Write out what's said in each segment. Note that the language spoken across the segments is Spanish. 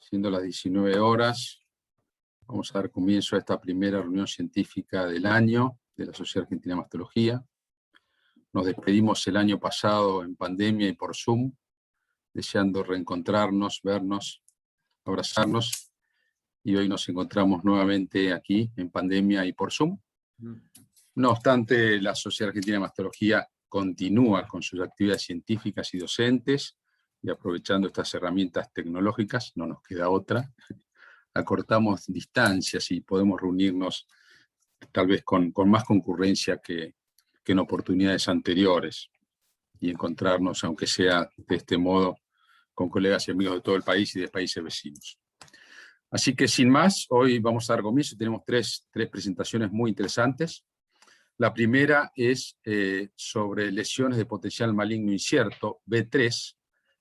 siendo las 19 horas, vamos a dar comienzo a esta primera reunión científica del año de la Sociedad Argentina de Mastología. Nos despedimos el año pasado en pandemia y por Zoom, deseando reencontrarnos, vernos, abrazarnos, y hoy nos encontramos nuevamente aquí en pandemia y por Zoom. No obstante, la Sociedad Argentina de Mastología continúa con sus actividades científicas y docentes, y aprovechando estas herramientas tecnológicas, no nos queda otra, acortamos distancias y podemos reunirnos tal vez con más concurrencia que en oportunidades anteriores, y encontrarnos, aunque sea de este modo, con colegas y amigos de todo el país y de países vecinos. Así que sin más, hoy vamos a dar comienzo. Tenemos tres presentaciones muy interesantes. La primera es sobre lesiones de potencial maligno incierto, B3,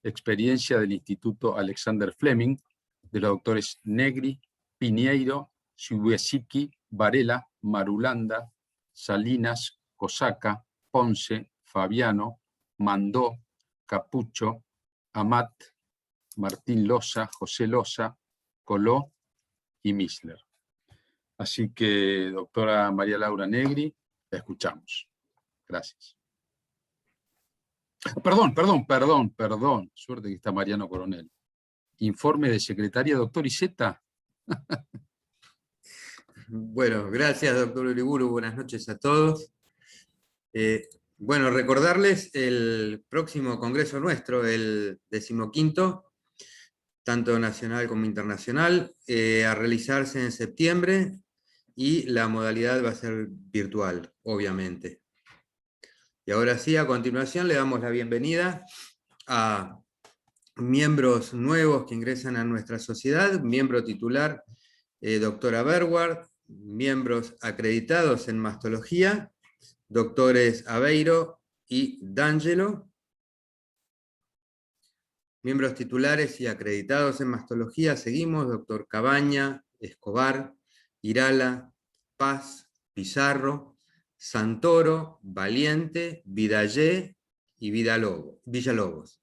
experiencia del Instituto Alexander Fleming, de los doctores Negri, Piñeiro, Siuesiki, Varela, Marulanda, Salinas, Cosaca, Ponce, Fabiano, Mandó, Capucho, Amat, Martín Loza, José Loza, Coló y Misler. Así que, doctora María Laura Negri, la escuchamos. Gracias. Perdón. Suerte que está Mariano Coronel. Informe de secretaria, doctor Iseta. Bueno, gracias, doctor Uriburu. Buenas noches a todos. Bueno, recordarles el próximo congreso nuestro, el 15º, tanto nacional como internacional, a realizarse en septiembre, y la modalidad va a ser virtual, obviamente. Y ahora sí, a continuación le damos la bienvenida a miembros nuevos que ingresan a nuestra sociedad. Miembro titular, doctora Berward, miembros acreditados en mastología, doctores Aveiro y D'Angelo. Miembros titulares y acreditados en mastología seguimos: doctor Cabaña, Escobar, Irala, Paz, Pizarro, Santoro, Valiente, Vidallé y Villalobos.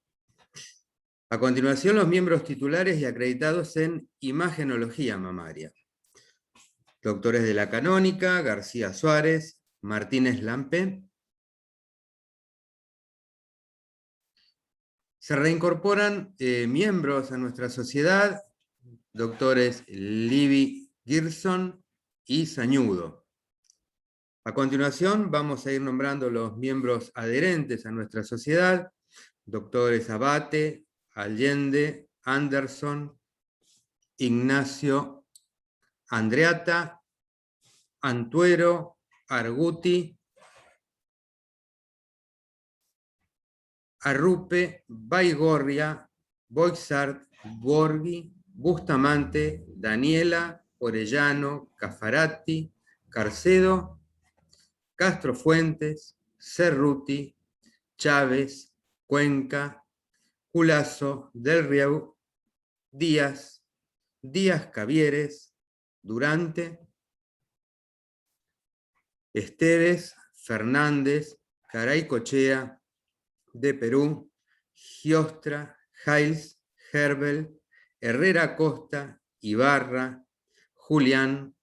A continuación, los miembros titulares y acreditados en imagenología mamaria. Doctores de la Canónica, García Suárez, Martínez Lampe. Se reincorporan miembros a nuestra sociedad, doctores Libby Girson y Sañudo. A continuación vamos a ir nombrando los miembros adherentes a nuestra sociedad: doctores Abate, Allende, Anderson, Ignacio, Andreata, Antuero, Arguti, Arrupe, Baigorria, Boixart, Borghi, Bustamante, Daniela, Orellano, Cafarati, Carcedo, Castro Fuentes, Cerruti, Chávez, Cuenca, Culazo, Del Rieu, Díaz, Díaz Cavieres, Durante, Esteves, Fernández, Caraycochea, de Perú, Giostra, Hailes, Herbel, Herrera Costa, Ibarra, Julián,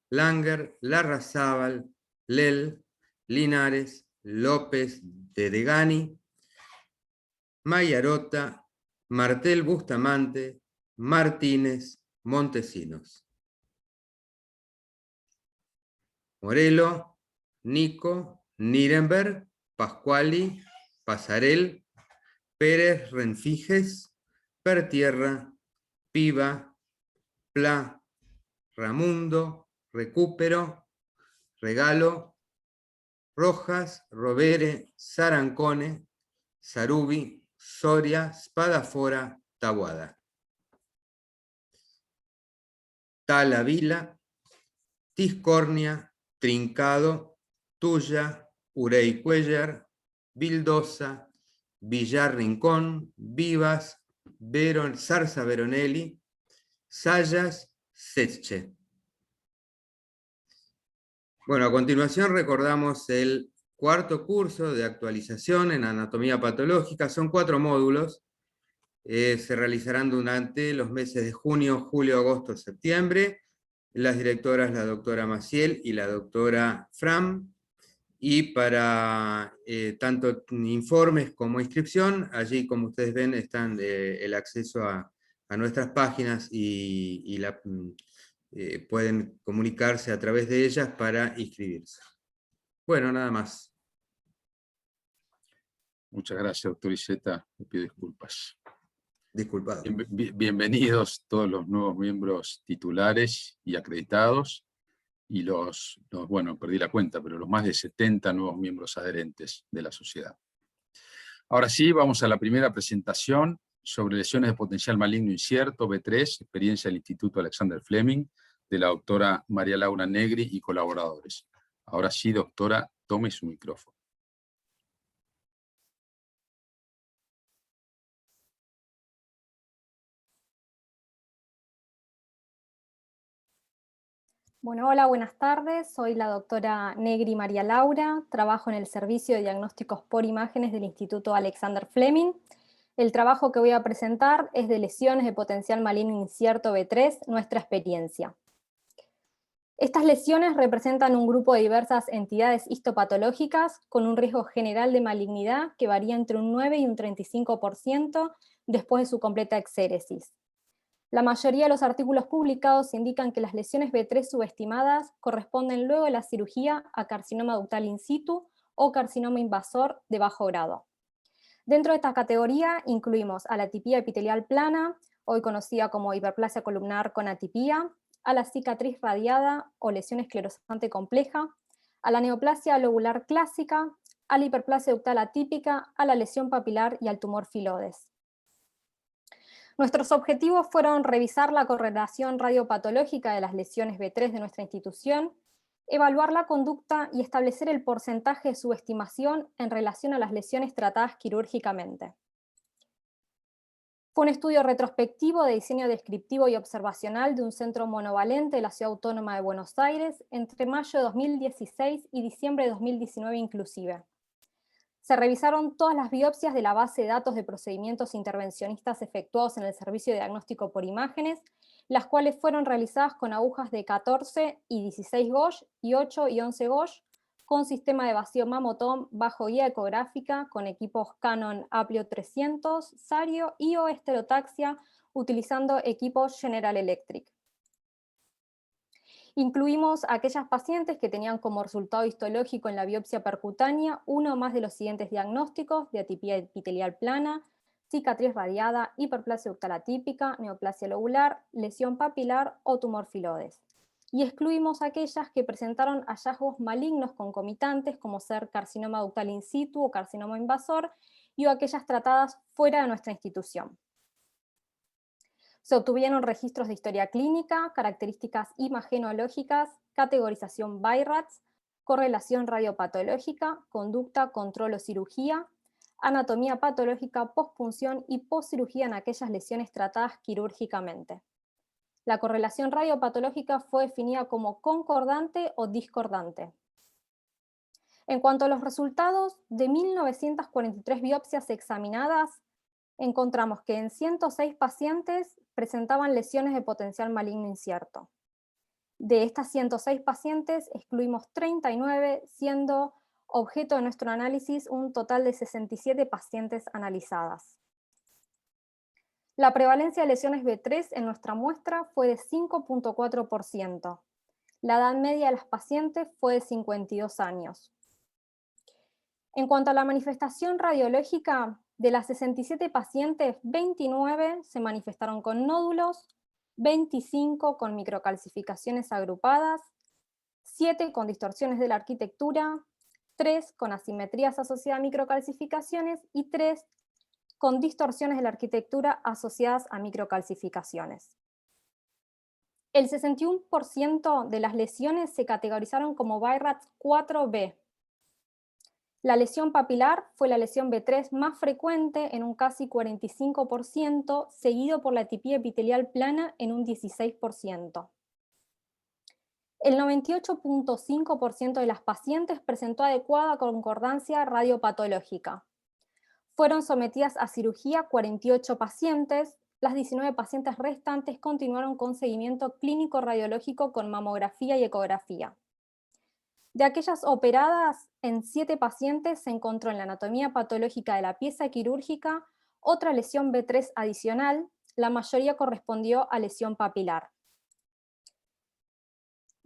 Langer, Larrazábal, Lel, Linares, López de Degani, Mayarota, Martel Bustamante, Martínez, Montesinos. Morelo, Nico, Nirenberg, Pascuali, Pasarel, Pérez Renfijes, Pertierra, Piva, Pla, Ramundo, Recupero, Regalo, Rojas, Rovere, Sarancone, Sarubi, Soria, Spadafora, Taboada. Talavila, Tiscornia, Trincado, Tuya, Urey Cuellar, Vildosa, Villar Rincón, Vivas, Zarza Veronelli, Sayas, Seche. Bueno, a continuación recordamos el cuarto curso de actualización en anatomía patológica. Son 4 módulos. se realizarán durante los meses de junio, julio, agosto, septiembre. Las directoras, la doctora Maciel y la doctora Fram. Y para tanto informes como inscripción, allí como ustedes ven están el acceso a nuestras páginas y pueden comunicarse a través de ellas para inscribirse. Bueno, nada más. Muchas gracias, doctor Iceta. Me pido disculpas. Disculpado. Bienvenidos todos los nuevos miembros titulares y acreditados, y bueno, perdí la cuenta, pero los más de 70 nuevos miembros adherentes de la sociedad. Ahora sí, vamos a la primera presentación sobre lesiones de potencial maligno incierto, B3, experiencia del Instituto Alexander Fleming, de la doctora María Laura Negri y colaboradores. Ahora sí, doctora, tome su micrófono. Bueno, hola, buenas tardes. Soy la doctora Negri María Laura. Trabajo en el Servicio de Diagnósticos por Imágenes del Instituto Alexander Fleming. El trabajo que voy a presentar es de lesiones de potencial maligno incierto B3, nuestra experiencia. Estas lesiones representan un grupo de diversas entidades histopatológicas con un riesgo general de malignidad que varía entre un 9 y un 35% después de su completa exéresis. La mayoría de los artículos publicados indican que las lesiones B3 subestimadas corresponden luego de la cirugía a carcinoma ductal in situ o carcinoma invasor de bajo grado. Dentro de esta categoría incluimos a la atipía epitelial plana, hoy conocida como hiperplasia columnar con atipía, a la cicatriz radiada o lesión esclerosante compleja, a la neoplasia lobular clásica, a la hiperplasia ductal atípica, a la lesión papilar y al tumor filodes. Nuestros objetivos fueron revisar la correlación radiopatológica de las lesiones B3 de nuestra institución, evaluar la conducta y establecer el porcentaje de subestimación en relación a las lesiones tratadas quirúrgicamente. Fue un estudio retrospectivo de diseño descriptivo y observacional de un centro monovalente de la Ciudad Autónoma de Buenos Aires entre mayo de 2016 y diciembre de 2019 inclusive. Se revisaron todas las biopsias de la base de datos de procedimientos intervencionistas efectuados en el servicio de diagnóstico por imágenes, las cuales fueron realizadas con agujas de 14 y 16 gauge y 8 y 11 gauge, con sistema de vacío Mamotom bajo guía ecográfica, con equipos Canon Aplio 300, Sario y o estereotaxia, utilizando equipos General Electric. Incluimos a aquellas pacientes que tenían como resultado histológico en la biopsia percutánea uno o más de los siguientes diagnósticos de atipía epitelial plana, cicatriz radiada, hiperplasia ductal atípica, neoplasia lobular, lesión papilar o tumor filodes. Y excluimos a aquellas que presentaron hallazgos malignos concomitantes como ser carcinoma ductal in situ o carcinoma invasor y o aquellas tratadas fuera de nuestra institución. Se obtuvieron registros de historia clínica, características imagenológicas, categorización BI-RADS, correlación radiopatológica, conducta, control o cirugía, anatomía patológica, postpunción y postcirugía en aquellas lesiones tratadas quirúrgicamente. La correlación radiopatológica fue definida como concordante o discordante. En cuanto a los resultados, de 1.943 biopsias examinadas, encontramos que en 106 pacientes presentaban lesiones de potencial maligno incierto. De estas 106 pacientes excluimos 39, siendo objeto de nuestro análisis un total de 67 pacientes analizadas. La prevalencia de lesiones B3 en nuestra muestra fue de 5.4%. La edad media de las pacientes fue de 52 años. En cuanto a la manifestación radiológica, de las 67 pacientes, 29 se manifestaron con nódulos, 25 con microcalcificaciones agrupadas, 7 con distorsiones de la arquitectura, 3 con asimetrías asociadas a microcalcificaciones y 3 con distorsiones de la arquitectura asociadas a microcalcificaciones. El 61% de las lesiones se categorizaron como BI-RADS 4B. La lesión papilar fue la lesión B3 más frecuente en un casi 45%, seguido por la atipía epitelial plana en un 16%. El 98.5% de las pacientes presentó adecuada concordancia radiopatológica. Fueron sometidas a cirugía 48 pacientes. Las 19 pacientes restantes continuaron con seguimiento clínico radiológico con mamografía y ecografía. De aquellas operadas, en 7 pacientes se encontró en la anatomía patológica de la pieza quirúrgica otra lesión B3 adicional, la mayoría correspondió a lesión papilar.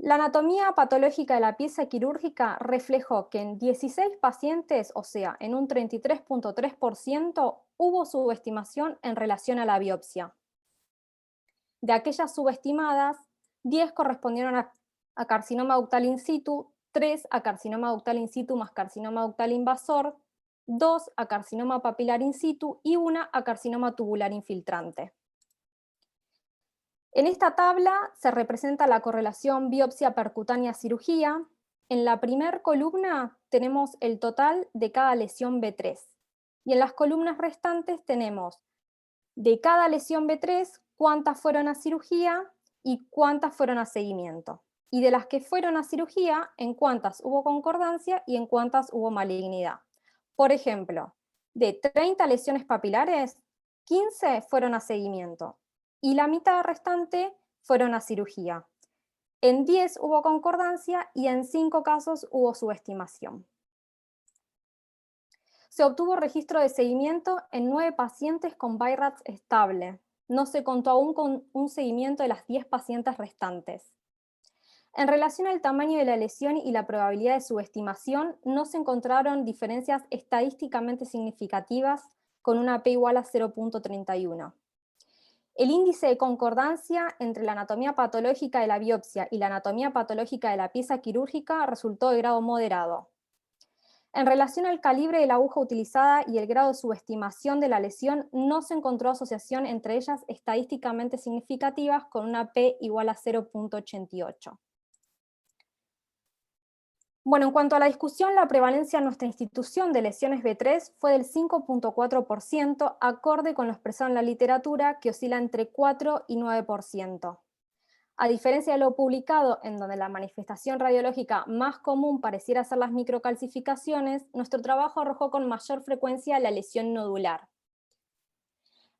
La anatomía patológica de la pieza quirúrgica reflejó que en 16 pacientes, o sea, en un 33.3%, hubo subestimación en relación a la biopsia. De aquellas subestimadas, 10 correspondieron a carcinoma ductal in situ, 3 a carcinoma ductal in situ más carcinoma ductal invasor, 2 a carcinoma papilar in situ y 1 a carcinoma tubular infiltrante. En esta tabla se representa la correlación biopsia percutánea cirugía. En la primera columna tenemos el total de cada lesión B3 y en las columnas restantes tenemos de cada lesión B3 cuántas fueron a cirugía y cuántas fueron a seguimiento. Y de las que fueron a cirugía, en cuántas hubo concordancia y en cuántas hubo malignidad. Por ejemplo, de 30 lesiones papilares, 15 fueron a seguimiento y la mitad restante fueron a cirugía. En 10 hubo concordancia y en 5 casos hubo subestimación. Se obtuvo registro de seguimiento en 9 pacientes con BI-RADS estable. No se contó aún con un seguimiento de las 10 pacientes restantes. En relación al tamaño de la lesión y la probabilidad de subestimación, no se encontraron diferencias estadísticamente significativas con una P igual a 0.31. El índice de concordancia entre la anatomía patológica de la biopsia y la anatomía patológica de la pieza quirúrgica resultó de grado moderado. En relación al calibre de la aguja utilizada y el grado de subestimación de la lesión, no se encontró asociación entre ellas estadísticamente significativas con una P igual a 0.88. Bueno, en cuanto a la discusión, la prevalencia en nuestra institución de lesiones B3 fue del 5.4%, acorde con lo expresado en la literatura, que oscila entre 4 y 9%. A diferencia de lo publicado, en donde la manifestación radiológica más común pareciera ser las microcalcificaciones, nuestro trabajo arrojó con mayor frecuencia la lesión nodular.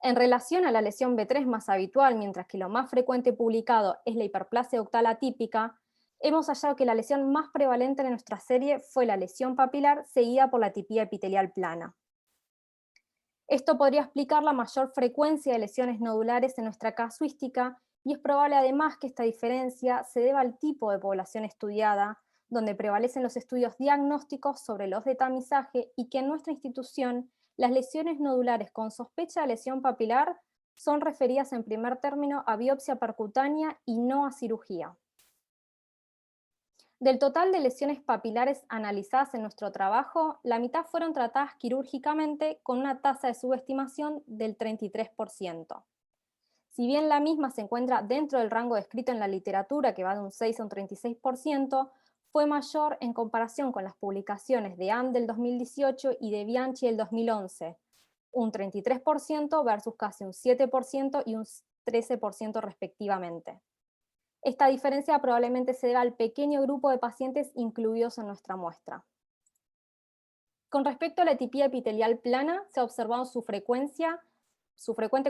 En relación a la lesión B3 más habitual, mientras que lo más frecuente publicado es la hiperplasia ductal atípica, hemos hallado que la lesión más prevalente de nuestra serie fue la lesión papilar, seguida por la atipía epitelial plana. Esto podría explicar la mayor frecuencia de lesiones nodulares en nuestra casuística, y es probable además que esta diferencia se deba al tipo de población estudiada, donde prevalecen los estudios diagnósticos sobre los de tamizaje, y que en nuestra institución las lesiones nodulares con sospecha de lesión papilar son referidas en primer término a biopsia percutánea y no a cirugía. Del total de lesiones papilares analizadas en nuestro trabajo, la mitad fueron tratadas quirúrgicamente con una tasa de subestimación del 33%. Si bien la misma se encuentra dentro del rango descrito en la literatura, que va de un 6 a un 36%, fue mayor en comparación con las publicaciones de Am del 2018 y de Bianchi del 2011, un 33% versus casi un 7% y un 13% respectivamente. Esta diferencia probablemente se deba al pequeño grupo de pacientes incluidos en nuestra muestra. Con respecto a la atipía epitelial plana, se ha observado su frecuente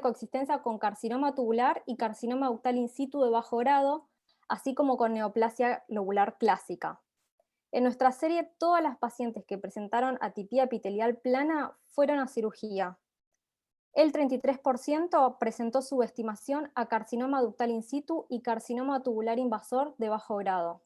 coexistencia con carcinoma tubular y carcinoma ductal in situ de bajo grado, así como con neoplasia lobular clásica. En nuestra serie, todas las pacientes que presentaron atipía epitelial plana fueron a cirugía. El 33% presentó subestimación a carcinoma ductal in situ y carcinoma tubular invasor de bajo grado.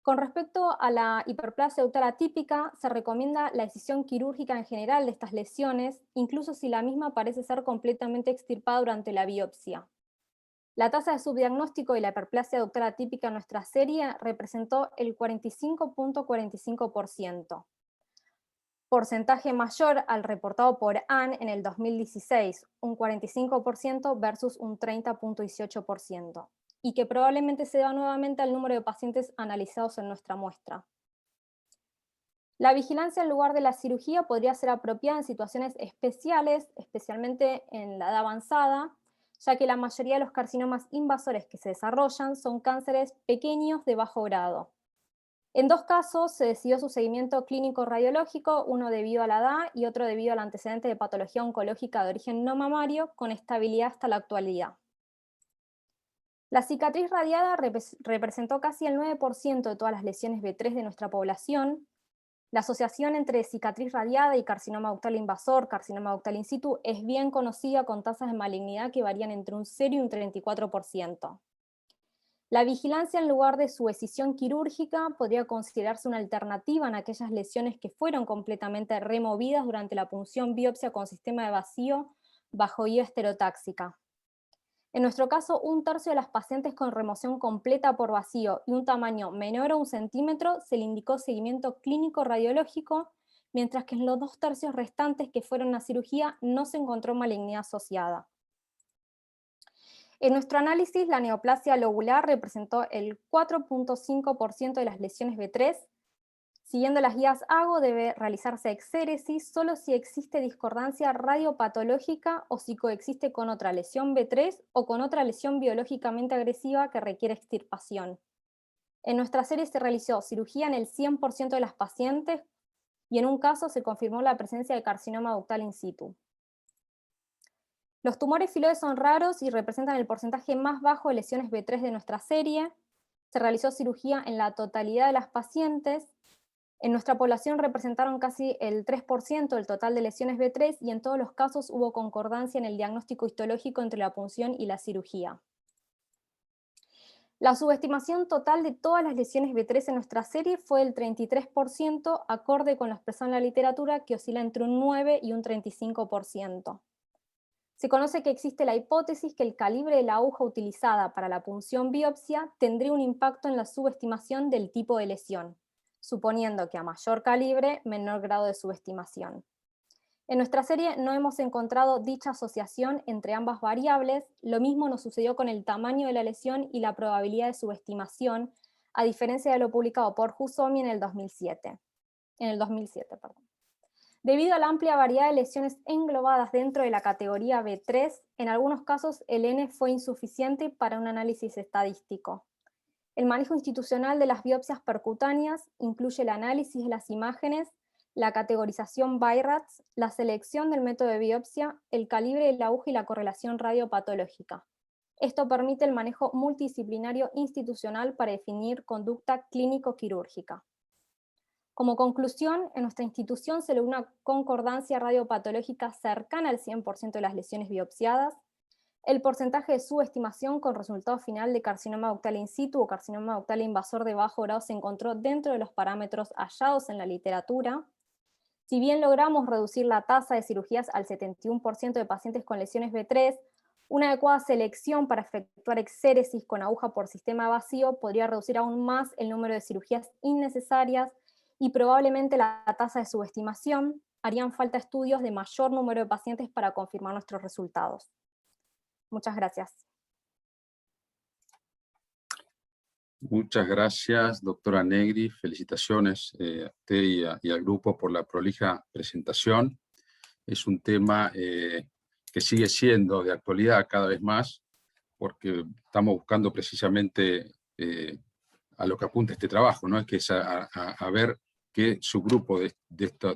Con respecto a la hiperplasia ductal atípica, se recomienda la decisión quirúrgica en general de estas lesiones, incluso si la misma parece ser completamente extirpada durante la biopsia. La tasa de subdiagnóstico de la hiperplasia ductal atípica en nuestra serie representó el 45.45%. Porcentaje mayor al reportado por Ann en el 2016, un 45% versus un 30.18%, y que probablemente se deba nuevamente al número de pacientes analizados en nuestra muestra. La vigilancia en lugar de la cirugía podría ser apropiada en situaciones especiales, especialmente en la edad avanzada, ya que la mayoría de los carcinomas invasores que se desarrollan son cánceres pequeños de bajo grado. En 2 casos se decidió su seguimiento clínico radiológico, uno debido a la edad y otro debido al antecedente de patología oncológica de origen no mamario, con estabilidad hasta la actualidad. La cicatriz radiada representó casi el 9% de todas las lesiones B3 de nuestra población. La asociación entre cicatriz radiada y carcinoma ductal invasor, carcinoma ductal in situ, es bien conocida, con tasas de malignidad que varían entre un 0 y un 34%. La vigilancia en lugar de su escisión quirúrgica podría considerarse una alternativa en aquellas lesiones que fueron completamente removidas durante la punción biopsia con sistema de vacío bajo guía estereotáxica. En nuestro caso, 1/3 de las pacientes con remoción completa por vacío y un tamaño menor a 1 centímetro se le indicó seguimiento clínico radiológico, mientras que en los 2/3 restantes que fueron a cirugía no se encontró malignidad asociada. En nuestro análisis, la neoplasia lobular representó el 4.5% de las lesiones B3. Siguiendo las guías AGO, debe realizarse exéresis solo si existe discordancia radiopatológica o si coexiste con otra lesión B3 o con otra lesión biológicamente agresiva que requiere extirpación. En nuestra serie se realizó cirugía en el 100% de las pacientes y en un caso se confirmó la presencia de carcinoma ductal in situ. Los tumores filoides son raros y representan el porcentaje más bajo de lesiones B3 de nuestra serie. Se realizó cirugía en la totalidad de las pacientes. En nuestra población representaron casi el 3% del total de lesiones B3 y en todos los casos hubo concordancia en el diagnóstico histológico entre la punción y la cirugía. La subestimación total de todas las lesiones B3 en nuestra serie fue del 33%, acorde con lo expresado en la literatura, que oscila entre un 9 y un 35%. Se conoce que existe la hipótesis que el calibre de la aguja utilizada para la punción biopsia tendría un impacto en la subestimación del tipo de lesión, suponiendo que a mayor calibre, menor grado de subestimación. En nuestra serie no hemos encontrado dicha asociación entre ambas variables. Lo mismo nos sucedió con el tamaño de la lesión y la probabilidad de subestimación, a diferencia de lo publicado por Hussomi en el 2007. Debido a la amplia variedad de lesiones englobadas dentro de la categoría B3, en algunos casos el N fue insuficiente para un análisis estadístico. El manejo institucional de las biopsias percutáneas incluye el análisis de las imágenes, la categorización BI-RADS, la selección del método de biopsia, el calibre de la aguja y la correlación radiopatológica. Esto permite el manejo multidisciplinario institucional para definir conducta clínico-quirúrgica. Como conclusión, en nuestra institución se logró una concordancia radiopatológica cercana al 100% de las lesiones biopsiadas. El porcentaje de subestimación con resultado final de carcinoma ductal in situ o carcinoma ductal invasor de bajo grado se encontró dentro de los parámetros hallados en la literatura. Si bien logramos reducir la tasa de cirugías al 71% de pacientes con lesiones B3, una adecuada selección para efectuar exéresis con aguja por sistema vacío podría reducir aún más el número de cirugías innecesarias y probablemente la tasa de subestimación. Harían falta estudios de mayor número de pacientes para confirmar nuestros resultados. Muchas gracias. Muchas gracias, doctora Negri. Felicitaciones a usted y al grupo por la prolija presentación. Es un tema que sigue siendo de actualidad cada vez más, porque estamos buscando precisamente a lo que apunta este trabajo, ¿no? Es a ver qué subgrupo de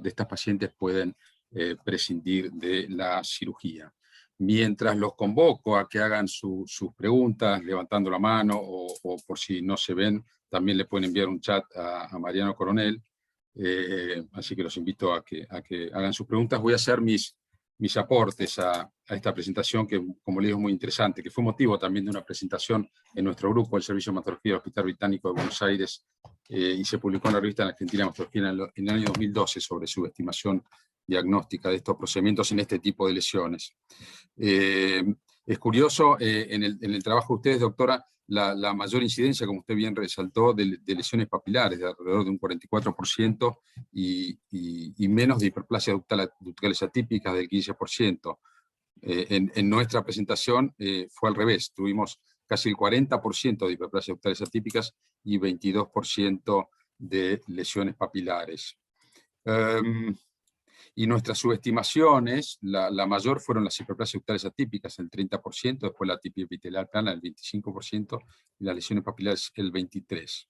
estas pacientes pueden prescindir de la cirugía. Mientras los convoco a que hagan sus preguntas, levantando la mano, o por si no se ven, también le pueden enviar un chat a Mariano Coronel, así que los invito a que hagan sus preguntas. Voy a hacer mis aportes a esta presentación, que como le digo es muy interesante, que fue motivo también de una presentación en nuestro grupo, el Servicio de Hematología del Hospital Británico de Buenos Aires, y se publicó en la revista Argentina de Hematología en el año 2012 sobre subestimación diagnóstica de estos procedimientos en este tipo de lesiones. Es curioso, en el trabajo de ustedes, doctora, la mayor incidencia, como usted bien resaltó, de lesiones papilares, de alrededor de un 44%, y menos de hiperplasia ductales atípicas del 15%. En nuestra presentación fue al revés, tuvimos casi el 40% de hiperplasia ductales atípicas y 22% de lesiones papilares. Y nuestras subestimaciones, la mayor fueron las hiperplasias ductales atípicas, el 30%, después la atipia epitelial plana, el 25%, y las lesiones papilares, el 23%.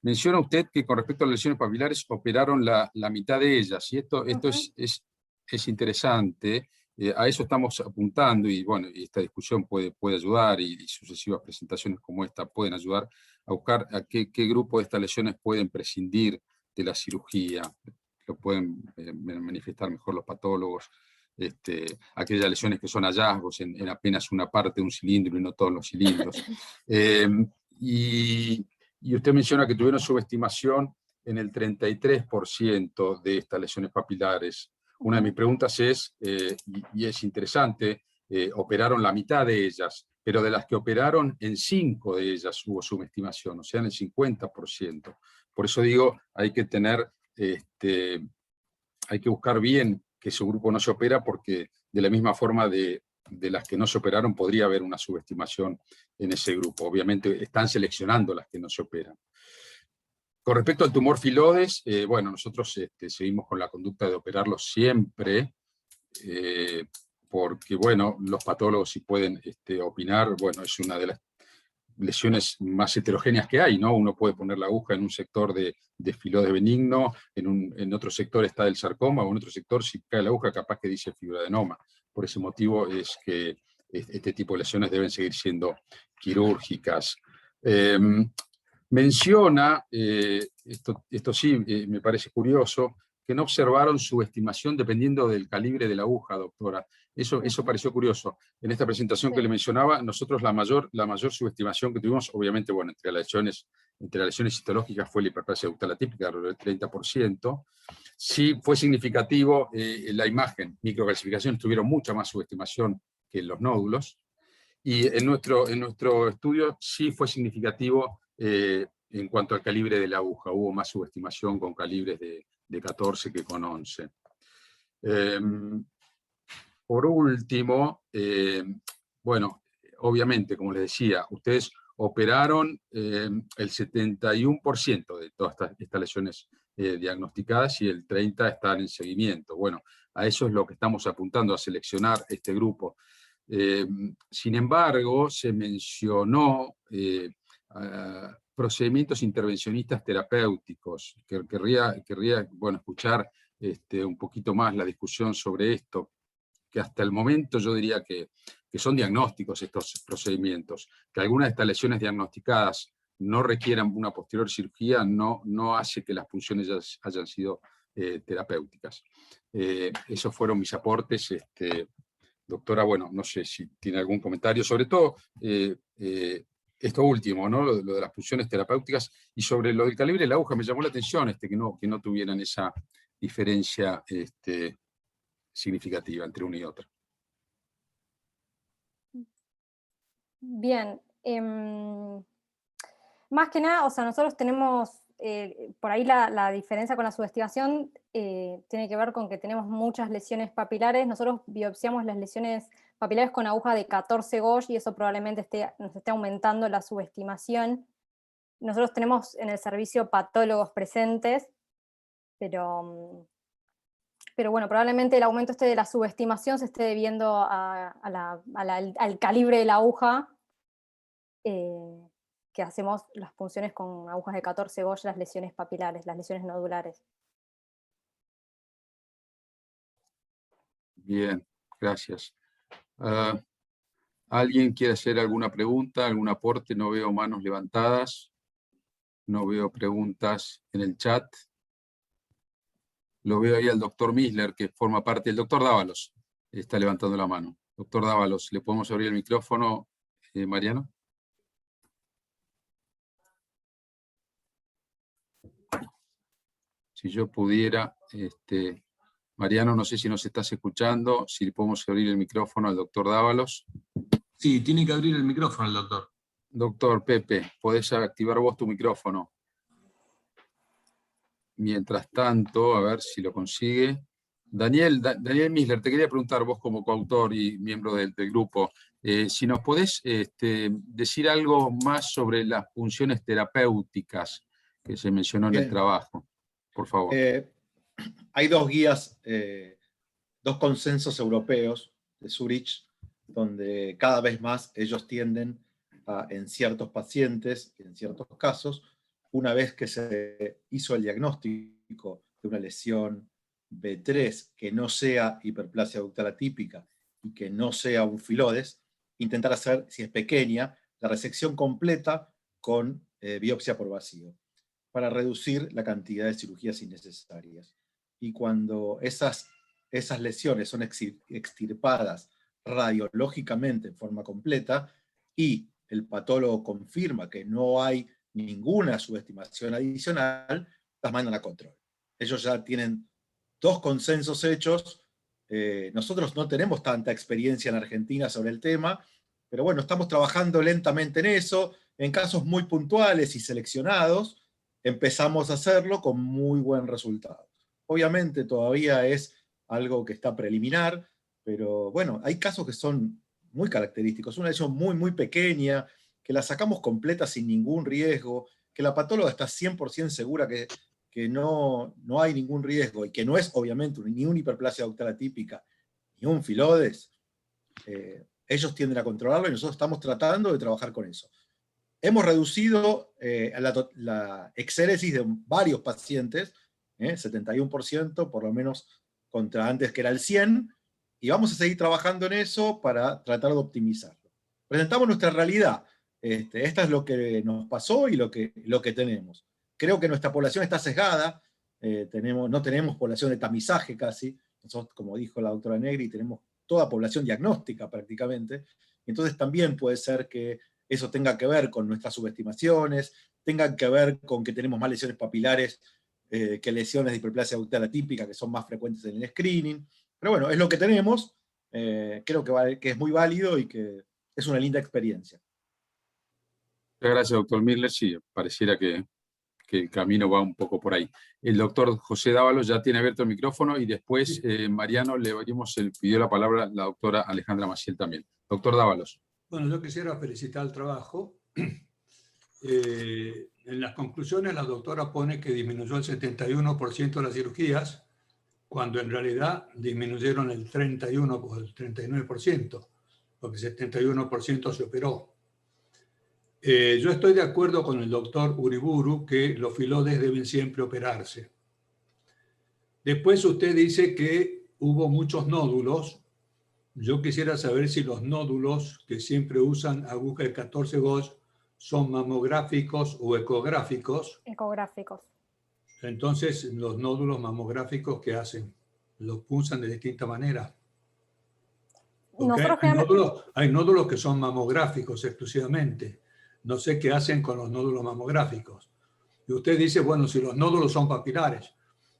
Menciona usted que con respecto a las lesiones papilares operaron la mitad de ellas, y esto es interesante. A eso estamos apuntando, y bueno, y esta discusión puede ayudar, y sucesivas presentaciones como esta pueden ayudar a buscar a qué grupo de estas lesiones pueden prescindir de la cirugía. Lo pueden manifestar mejor los patólogos. Aquellas lesiones que son hallazgos en apenas una parte de un cilindro y no todos los cilindros. Y usted menciona que tuvieron subestimación en el 33% de estas lesiones papilares. Una de mis preguntas es, y es interesante, operaron la mitad de ellas, pero de las que operaron, en 5 de ellas hubo subestimación, o sea, en el 50%. Por eso digo, hay que buscar bien que ese grupo no se opera, porque de la misma forma de las que no se operaron podría haber una subestimación en ese grupo. Obviamente están seleccionando las que no se operan. Con respecto al tumor filodes, bueno, nosotros seguimos con la conducta de operarlo siempre, porque, bueno, los patólogos, si pueden opinar, bueno, es una de las lesiones más heterogéneas que hay, ¿no? Uno puede poner la aguja en un sector de filodes benigno, en otro sector está el sarcoma, o en otro sector, si cae la aguja, capaz que dice fibroadenoma. Por ese motivo es que este tipo de lesiones deben seguir siendo quirúrgicas. Menciona, esto sí me parece curioso, que no observaron subestimación dependiendo del calibre de la aguja, doctora. Eso pareció curioso. En esta presentación que le mencionaba, nosotros la mayor subestimación que tuvimos, obviamente, bueno, entre las lesiones histológicas fue la hiperplasia ductal atípica, del 30%. Sí fue significativo la imagen, microcalcificaciones tuvieron mucha más subestimación que en los nódulos. Y en nuestro estudio sí fue significativo en cuanto al calibre de la aguja. Hubo más subestimación con calibres de 14 que con 11. Por último, bueno, obviamente, como les decía, ustedes operaron el 71% de todas estas lesiones diagnosticadas, y el 30% están en seguimiento. Bueno, a eso es lo que estamos apuntando, a seleccionar este grupo. Sin embargo, se mencionó procedimientos intervencionistas terapéuticos. Querría bueno, escuchar un poquito más la discusión sobre esto, que hasta el momento yo diría que son diagnósticos estos procedimientos. Que algunas de estas lesiones diagnosticadas no requieran una posterior cirugía no hace que las punciones hayan sido terapéuticas. Esos fueron mis aportes. Doctora, bueno, no sé si tiene algún comentario, sobre todo esto último, ¿no? Lo de las punciones terapéuticas, y sobre lo del calibre de la aguja, me llamó la atención que no tuvieran esa diferencia significativa entre una y otra. Bien. Más que nada, o sea, nosotros tenemos, por ahí la diferencia con la subestimación tiene que ver con que tenemos muchas lesiones papilares. Nosotros biopsiamos las lesiones papilares con aguja de 14 gauge, y eso probablemente nos esté aumentando la subestimación. Nosotros tenemos en el servicio patólogos presentes, pero bueno, probablemente el aumento de la subestimación se esté debiendo al calibre de la aguja, que hacemos las punciones con agujas de 14 gauge, las lesiones papilares, las lesiones nodulares. Bien, gracias. ¿Alguien quiere hacer alguna pregunta, algún aporte? No veo manos levantadas, no veo preguntas en el chat. Lo veo ahí al doctor Misler, que forma parte del doctor Dávalos. Está levantando la mano. Doctor Dávalos, ¿le podemos abrir el micrófono, Mariano? Si yo pudiera, Mariano, no sé si nos estás escuchando, si le podemos abrir el micrófono al doctor Dávalos. Sí, tiene que abrir el micrófono el doctor. Doctor Pepe, ¿podés activar vos tu micrófono? Mientras tanto, a ver si lo consigue. Daniel Misler, te quería preguntar, vos como coautor y miembro del grupo, si nos podés decir algo más sobre las funciones terapéuticas que se mencionó en el trabajo, por favor. Hay dos guías, dos consensos europeos de Zurich, donde cada vez más ellos tienden a, en ciertos pacientes, en ciertos casos, una vez que se hizo el diagnóstico de una lesión B3 que no sea hiperplasia ductal atípica y que no sea un filodes, intentar hacer, si es pequeña, la resección completa con biopsia por vacío, para reducir la cantidad de cirugías innecesarias. Y cuando esas lesiones son extirpadas radiológicamente en forma completa y el patólogo confirma que no hay ninguna subestimación adicional, las mandan a control. Ellos ya tienen 2 consensos hechos. Nosotros no tenemos tanta experiencia en Argentina sobre el tema, pero bueno, estamos trabajando lentamente en eso. En casos muy puntuales y seleccionados, empezamos a hacerlo con muy buen resultado. Obviamente todavía es algo que está preliminar, pero bueno, hay casos que son muy característicos. Una lesión muy, muy pequeña, que la sacamos completa sin ningún riesgo, que la patóloga está 100% segura que no hay ningún riesgo, y que no es obviamente ni una hiperplasia ductal atípica, ni un filodes. Ellos tienden a controlarlo y nosotros estamos tratando de trabajar con eso. Hemos reducido la exéresis de varios pacientes, 71%, por lo menos contra antes que era el 100%, y vamos a seguir trabajando en eso para tratar de optimizarlo. Presentamos nuestra realidad. Esta es lo que nos pasó y lo que tenemos. Creo que nuestra población está sesgada, no tenemos población de tamizaje casi, nosotros, como dijo la doctora Negri, tenemos toda población diagnóstica prácticamente, entonces también puede ser que eso tenga que ver con nuestras subestimaciones, tenga que ver con que tenemos más lesiones papilares que lesiones de hiperplasia ductal atípica, que son más frecuentes en el screening. Pero bueno, es lo que tenemos, creo que es muy válido y que es una linda experiencia. Muchas gracias, doctor Miller. Sí, pareciera que el camino va un poco por ahí. El doctor José Dávalos ya tiene abierto el micrófono y después, Mariano, pidió la palabra a la doctora Alejandra Maciel también. Doctor Dávalos. Bueno, yo quisiera felicitar el trabajo. En las conclusiones la doctora pone que disminuyó el 71% de las cirugías, cuando en realidad disminuyeron el 31% o el 39%, porque el 71% se operó. Yo estoy de acuerdo con el doctor Uriburu que los filodes deben siempre operarse. Después usted dice que hubo muchos nódulos. Yo quisiera saber si los nódulos que siempre usan aguja de 14 Gauss son mamográficos o ecográficos. Ecográficos. Entonces, los nódulos mamográficos, ¿qué hacen? Los punzan de distinta manera. Hay nódulos que son mamográficos exclusivamente. No sé qué hacen con los nódulos mamográficos. Y usted dice, bueno, si los nódulos son papilares,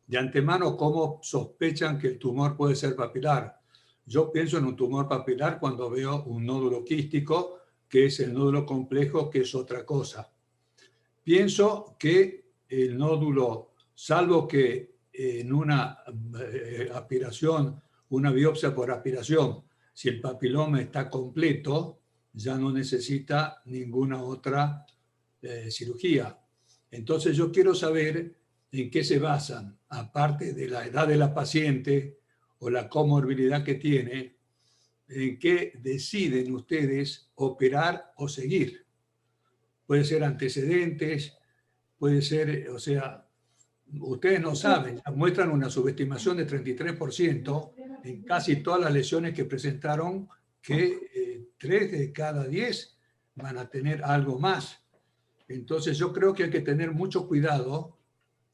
de antemano, ¿cómo sospechan que el tumor puede ser papilar? Yo pienso en un tumor papilar cuando veo un nódulo quístico, que es el nódulo complejo, que es otra cosa. Pienso que el nódulo, salvo que en una aspiración, una biopsia por aspiración, si el papiloma está completo, ya no necesita ninguna otra cirugía. Entonces yo quiero saber en qué se basan, aparte de la edad de la paciente o la comorbilidad que tiene, en qué deciden ustedes operar o seguir. Puede ser antecedentes, puede ser, o sea, ustedes no saben, muestran una subestimación de 33% en casi todas las lesiones que presentaron, que 3 de cada 10 van a tener algo más. Entonces yo creo que hay que tener mucho cuidado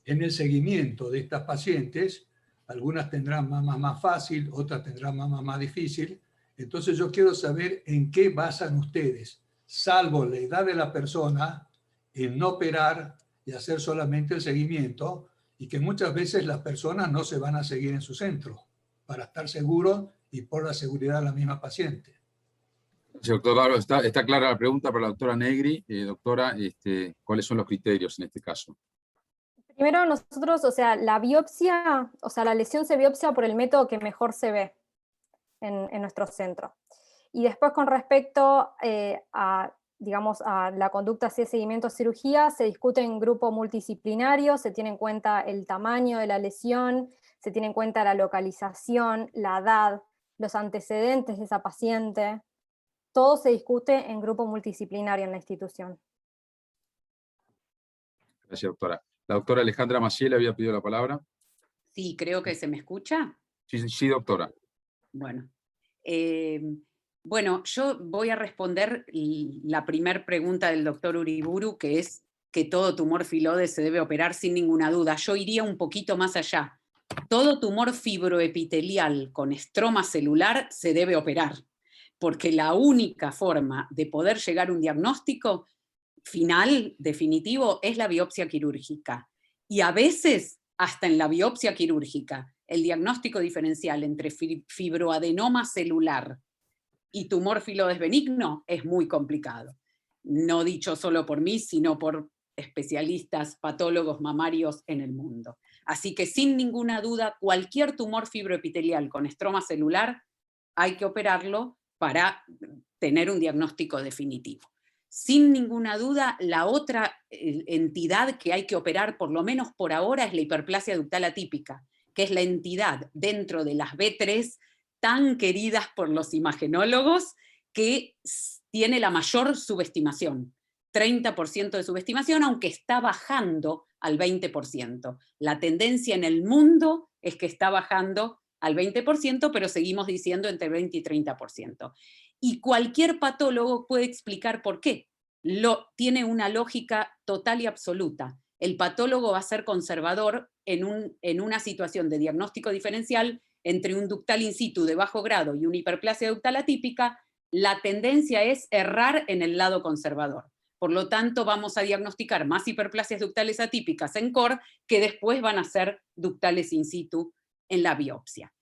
en el seguimiento de estas pacientes. Algunas tendrán mama más fácil, otras tendrán mama más difícil. Entonces yo quiero saber en qué basan ustedes, salvo la edad de la persona, en no operar y hacer solamente el seguimiento, y que muchas veces las personas no se van a seguir en su centro para estar seguros y por la seguridad de la misma paciente. Sí, doctor Dávalos, está clara la pregunta para la doctora Negri. Doctora, ¿cuáles son los criterios en este caso? Primero nosotros, o sea, la biopsia, o sea, la lesión se biopsia por el método que mejor se ve en nuestro centro. Y después con respecto digamos, a la conducta hacia seguimiento a cirugía, se discute en grupo multidisciplinario, se tiene en cuenta el tamaño de la lesión, se tiene en cuenta la localización, la edad, los antecedentes de esa paciente. Todo se discute en grupo multidisciplinario en la institución. Gracias, doctora. La doctora Alejandra Maciel había pedido la palabra. Sí, creo que se me escucha. Sí, doctora. Bueno, bueno, yo voy a responder la primera pregunta del doctor Uriburu, que es que todo tumor filoide se debe operar sin ninguna duda. Yo iría un poquito más allá. Todo tumor fibroepitelial con estroma celular se debe operar, porque la única forma de poder llegar a un diagnóstico final, definitivo, es la biopsia quirúrgica. Y a veces, hasta en la biopsia quirúrgica, el diagnóstico diferencial entre fibroadenoma celular y tumor filoides benigno es muy complicado. No dicho solo por mí, sino por especialistas, patólogos mamarios en el mundo. Así que sin ninguna duda, cualquier tumor fibroepitelial con estroma celular hay que operarlo para tener un diagnóstico definitivo. Sin ninguna duda, la otra entidad que hay que operar, por lo menos por ahora, es la hiperplasia ductal atípica, que es la entidad dentro de las B3 tan queridas por los imagenólogos, que tiene la mayor subestimación. 30% de subestimación, aunque está bajando al 20%. La tendencia en el mundo es que está bajando al 20%, pero seguimos diciendo entre 20 y 30%. Y cualquier patólogo puede explicar por qué. Tiene una lógica total y absoluta. El patólogo va a ser conservador en una situación de diagnóstico diferencial entre un ductal in situ de bajo grado y una hiperplasia ductal atípica. La tendencia es errar en el lado conservador. Por lo tanto, vamos a diagnosticar más hiperplasias ductales atípicas en core que después van a ser ductales in situ en la biopsia.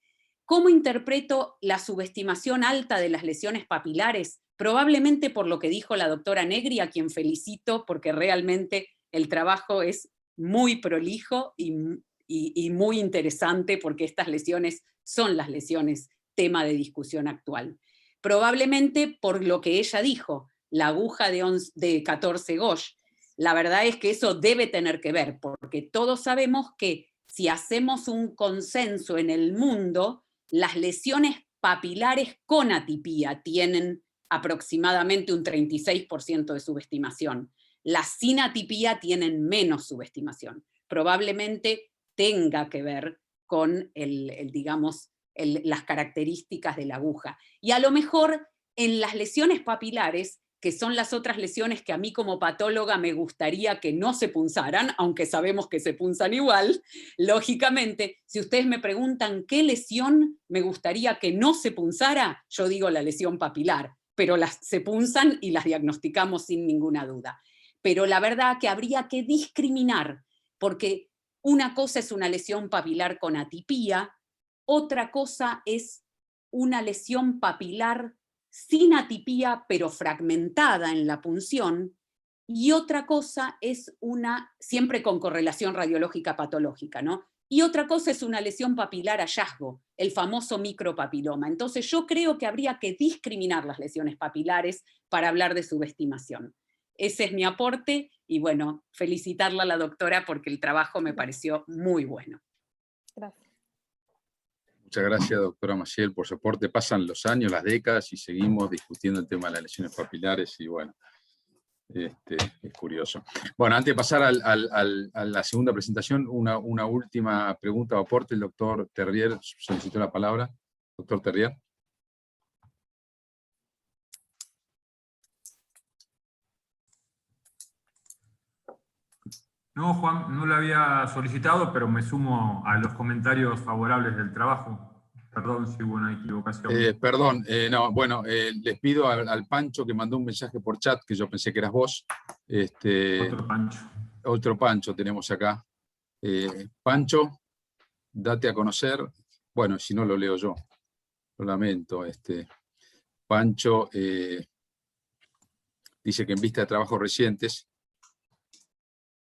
¿Cómo interpreto la subestimación alta de las lesiones papilares? Probablemente por lo que dijo la doctora Negri, a quien felicito porque realmente el trabajo es muy prolijo y muy interesante, porque estas lesiones son las lesiones tema de discusión actual. Probablemente por lo que ella dijo, la aguja de 14 Gauge. La verdad es que eso debe tener que ver, porque todos sabemos que si hacemos un consenso en el mundo, las lesiones papilares con atipía tienen aproximadamente un 36% de subestimación. Las sin atipía tienen menos subestimación. Probablemente tenga que ver con las características de la aguja. Y a lo mejor en las lesiones papilares, que son las otras lesiones que a mí como patóloga me gustaría que no se punzaran, aunque sabemos que se punzan igual, lógicamente, si ustedes me preguntan qué lesión me gustaría que no se punzara, yo digo la lesión papilar, pero se punzan y las diagnosticamos sin ninguna duda. Pero la verdad que habría que discriminar, porque una cosa es una lesión papilar con atipía, otra cosa es una lesión papilar sin atipía, pero fragmentada en la punción, y otra cosa es siempre con correlación radiológica patológica, ¿no? Y otra cosa es una lesión papilar hallazgo, el famoso micropapiloma. Entonces yo creo que habría que discriminar las lesiones papilares para hablar de subestimación. Ese es mi aporte, y bueno, felicitarla a la doctora porque el trabajo me pareció muy bueno. Gracias. Muchas gracias, doctora Maciel, por su aporte. Pasan los años, las décadas, y seguimos discutiendo el tema de las lesiones papilares, y bueno, es curioso. Bueno, antes de pasar a la segunda presentación, una última pregunta o aporte. El doctor Terrier solicitó la palabra. Doctor Terrier. No, Juan, no lo había solicitado, pero me sumo a los comentarios favorables del trabajo. Perdón si hubo una equivocación. Perdón, no, bueno, les pido al Pancho, que mandó un mensaje por chat, que yo pensé que eras vos. Otro Pancho. Otro Pancho tenemos acá. Pancho, date a conocer. Bueno, si no lo leo yo, lo lamento. Pancho dice que en vista de trabajos recientes,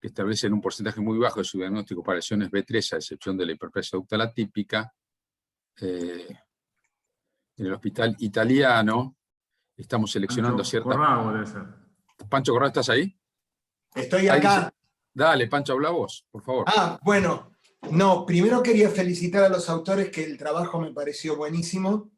que establecen un porcentaje muy bajo de su diagnóstico para lesiones B3, a excepción de la hiperplasia ductal atípica, en el hospital italiano estamos seleccionando ciertas... Corrado debe ser. Pancho Corrado, ¿estás ahí? Estoy acá. Dale, Pancho, habla vos, por favor. Bueno, no, primero quería felicitar a los autores, que el trabajo me pareció buenísimo,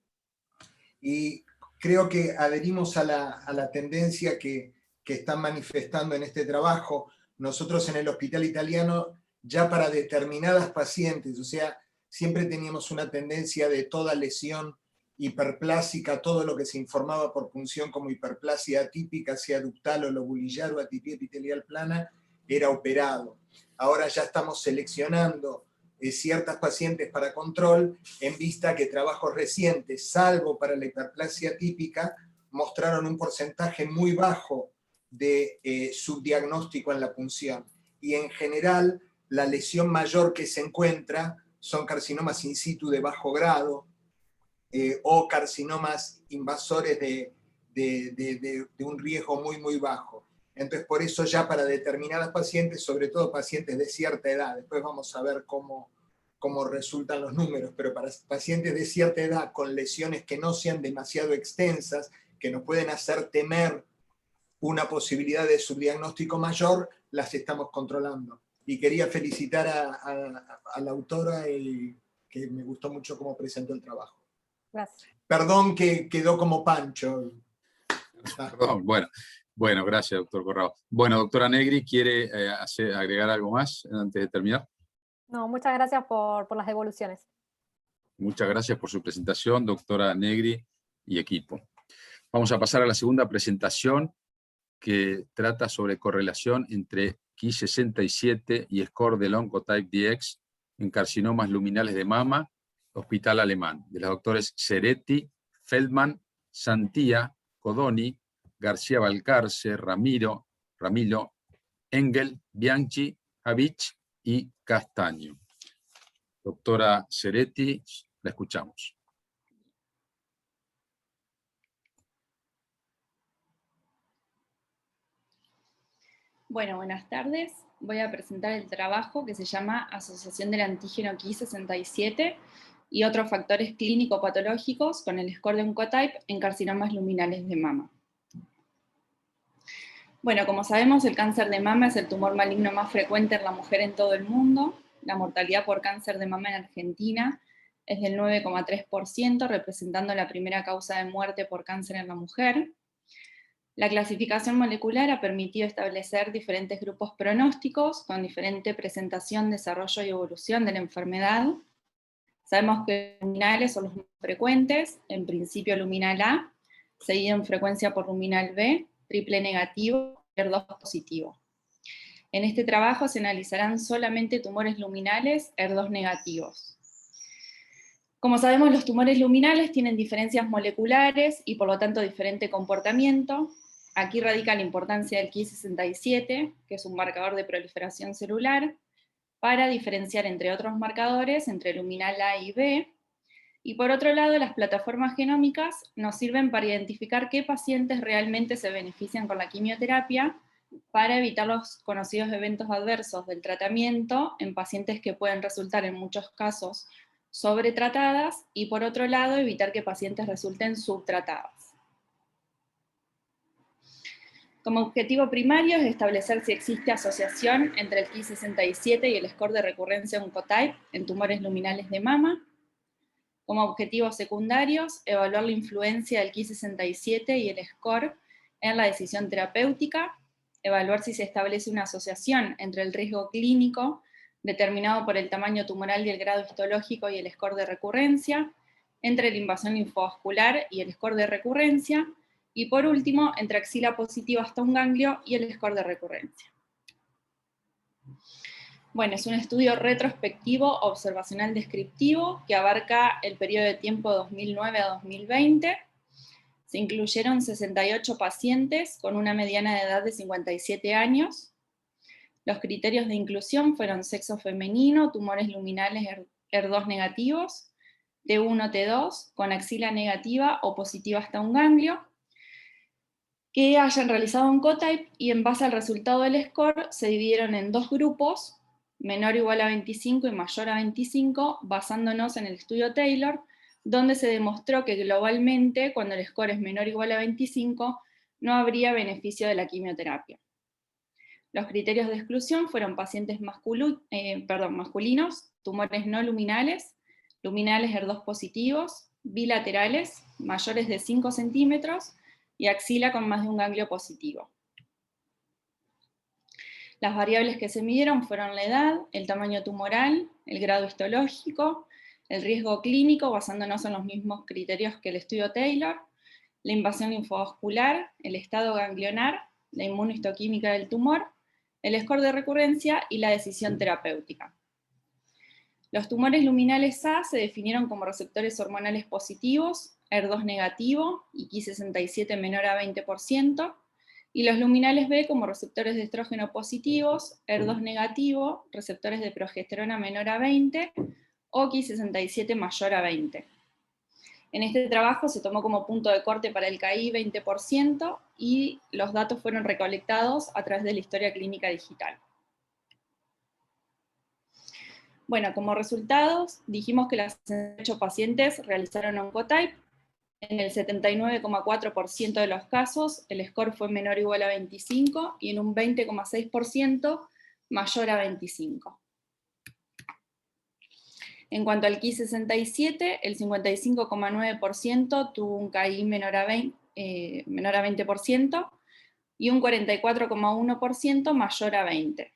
y creo que adherimos a la tendencia que están manifestando en este trabajo. nosotros en el hospital italiano, ya para determinadas pacientes, o sea, siempre teníamos una tendencia de toda lesión hiperplásica, todo lo que se informaba por punción como hiperplasia atípica, sea ductal o lobulillar o atipia epitelial plana, era operado. Ahora ya estamos seleccionando ciertas pacientes para control en vista que trabajos recientes, salvo para la hiperplasia atípica, mostraron un porcentaje muy bajo de subdiagnóstico en la punción. Y en general, la lesión mayor que se encuentra son carcinomas in situ de bajo grado o carcinomas invasores de un riesgo muy, muy bajo. Entonces, por eso ya para determinadas pacientes, sobre todo pacientes de cierta edad, después vamos a ver cómo resultan los números, pero para pacientes de cierta edad con lesiones que no sean demasiado extensas, que nos pueden hacer temer una posibilidad de subdiagnóstico mayor, las estamos controlando. Y quería felicitar a la autora, que me gustó mucho cómo presentó el trabajo. Gracias. Perdón que quedó como Pancho. Perdón, bueno, gracias, doctor Corrado. Bueno, doctora Negri, ¿quiere agregar algo más antes de terminar? No, muchas gracias por las devoluciones. Muchas gracias por su presentación, doctora Negri y equipo. Vamos a pasar a la segunda presentación, que trata sobre correlación entre Ki67 y score del Oncotype DX en carcinomas luminales de mama, Hospital Alemán, de los doctores Ceretti, Feldman, Santía, Codoni, García Valcarce, Ramilo, Engel, Bianchi, Havich y Castaño. Doctora Ceretti, la escuchamos. Bueno, buenas tardes. Voy a presentar el trabajo que se llama Asociación del antígeno Ki67 y otros factores clínico-patológicos con el score de Oncotype en carcinomas luminales de mama. Bueno, como sabemos, el cáncer de mama es el tumor maligno más frecuente en la mujer en todo el mundo. La mortalidad por cáncer de mama en Argentina es del 9,3%, representando la primera causa de muerte por cáncer en la mujer. La clasificación molecular ha permitido establecer diferentes grupos pronósticos con diferente presentación, desarrollo y evolución de la enfermedad. Sabemos que los luminales son los más frecuentes, en principio luminal A, seguido en frecuencia por luminal B, triple negativo, HER2 positivo. En este trabajo se analizarán solamente tumores luminales HER2 negativos. Como sabemos, los tumores luminales tienen diferencias moleculares y por lo tanto diferente comportamiento. Aquí radica la importancia del Ki67, que es un marcador de proliferación celular, para diferenciar entre otros marcadores entre luminal A y B. Y por otro lado, las plataformas genómicas nos sirven para identificar qué pacientes realmente se benefician con la quimioterapia, para evitar los conocidos eventos adversos del tratamiento en pacientes que pueden resultar en muchos casos sobretratadas, y por otro lado, evitar que pacientes resulten subtratadas. Como objetivo primario es establecer si existe asociación entre el Ki67 y el score de recurrencia Oncotype en tumores luminales de mama. Como objetivos secundarios, evaluar la influencia del Ki67 y el score en la decisión terapéutica, evaluar si se establece una asociación entre el riesgo clínico determinado por el tamaño tumoral y el grado histológico y el score de recurrencia, entre la invasión linfovascular y el score de recurrencia, y por último, entre axila positiva hasta un ganglio y el score de recurrencia. Bueno, es un estudio retrospectivo observacional descriptivo que abarca el periodo de tiempo 2009 a 2020. Se incluyeron 68 pacientes con una mediana de edad de 57 años. Los criterios de inclusión fueron sexo femenino, tumores luminales HER2 negativos, T1, T2, con axila negativa o positiva hasta un ganglio, que hayan realizado Oncotype, y en base al resultado del score se dividieron en dos grupos, menor o igual a 25 y mayor a 25, basándonos en el estudio Taylor, donde se demostró que globalmente, cuando el score es menor o igual a 25, no habría beneficio de la quimioterapia. Los criterios de exclusión fueron pacientes masculinos, tumores no luminales, luminales HER2 positivos, bilaterales, mayores de 5 centímetros, y axila con más de un ganglio positivo. Las variables que se midieron fueron la edad, el tamaño tumoral, el grado histológico, el riesgo clínico, basándonos en los mismos criterios que el estudio Taylor, la invasión linfovascular, el estado ganglionar, la inmunohistoquímica del tumor, el score de recurrencia y la decisión terapéutica. Los tumores luminales A se definieron como receptores hormonales positivos, HER2 negativo y Ki67 menor a 20%, y los luminales B como receptores de estrógeno positivos, HER2 negativo, receptores de progesterona menor a 20 o Ki67 mayor a 20. En este trabajo se tomó como punto de corte para el KI 20% y los datos fueron recolectados a través de la historia clínica digital. Bueno, como resultados, dijimos que las 68 pacientes realizaron Oncotype. En el 79,4% de los casos, el score fue menor o igual a 25 y en un 20,6% mayor a 25. En cuanto al Ki67, el 55,9% tuvo un KI menor a 20% y un 44,1% mayor a 20.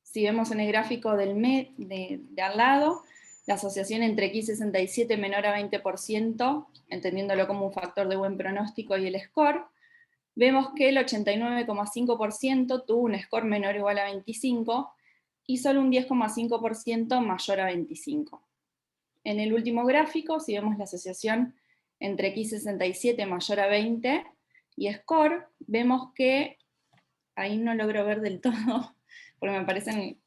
Si vemos en el gráfico de al lado, la asociación entre Ki67 menor a 20%, entendiéndolo como un factor de buen pronóstico, y el score, vemos que el 89,5% tuvo un score menor o igual a 25, y solo un 10,5% mayor a 25. En el último gráfico, si vemos la asociación entre Ki67 mayor a 20 y score, vemos que, ahí no logro ver del todo, porque me aparecen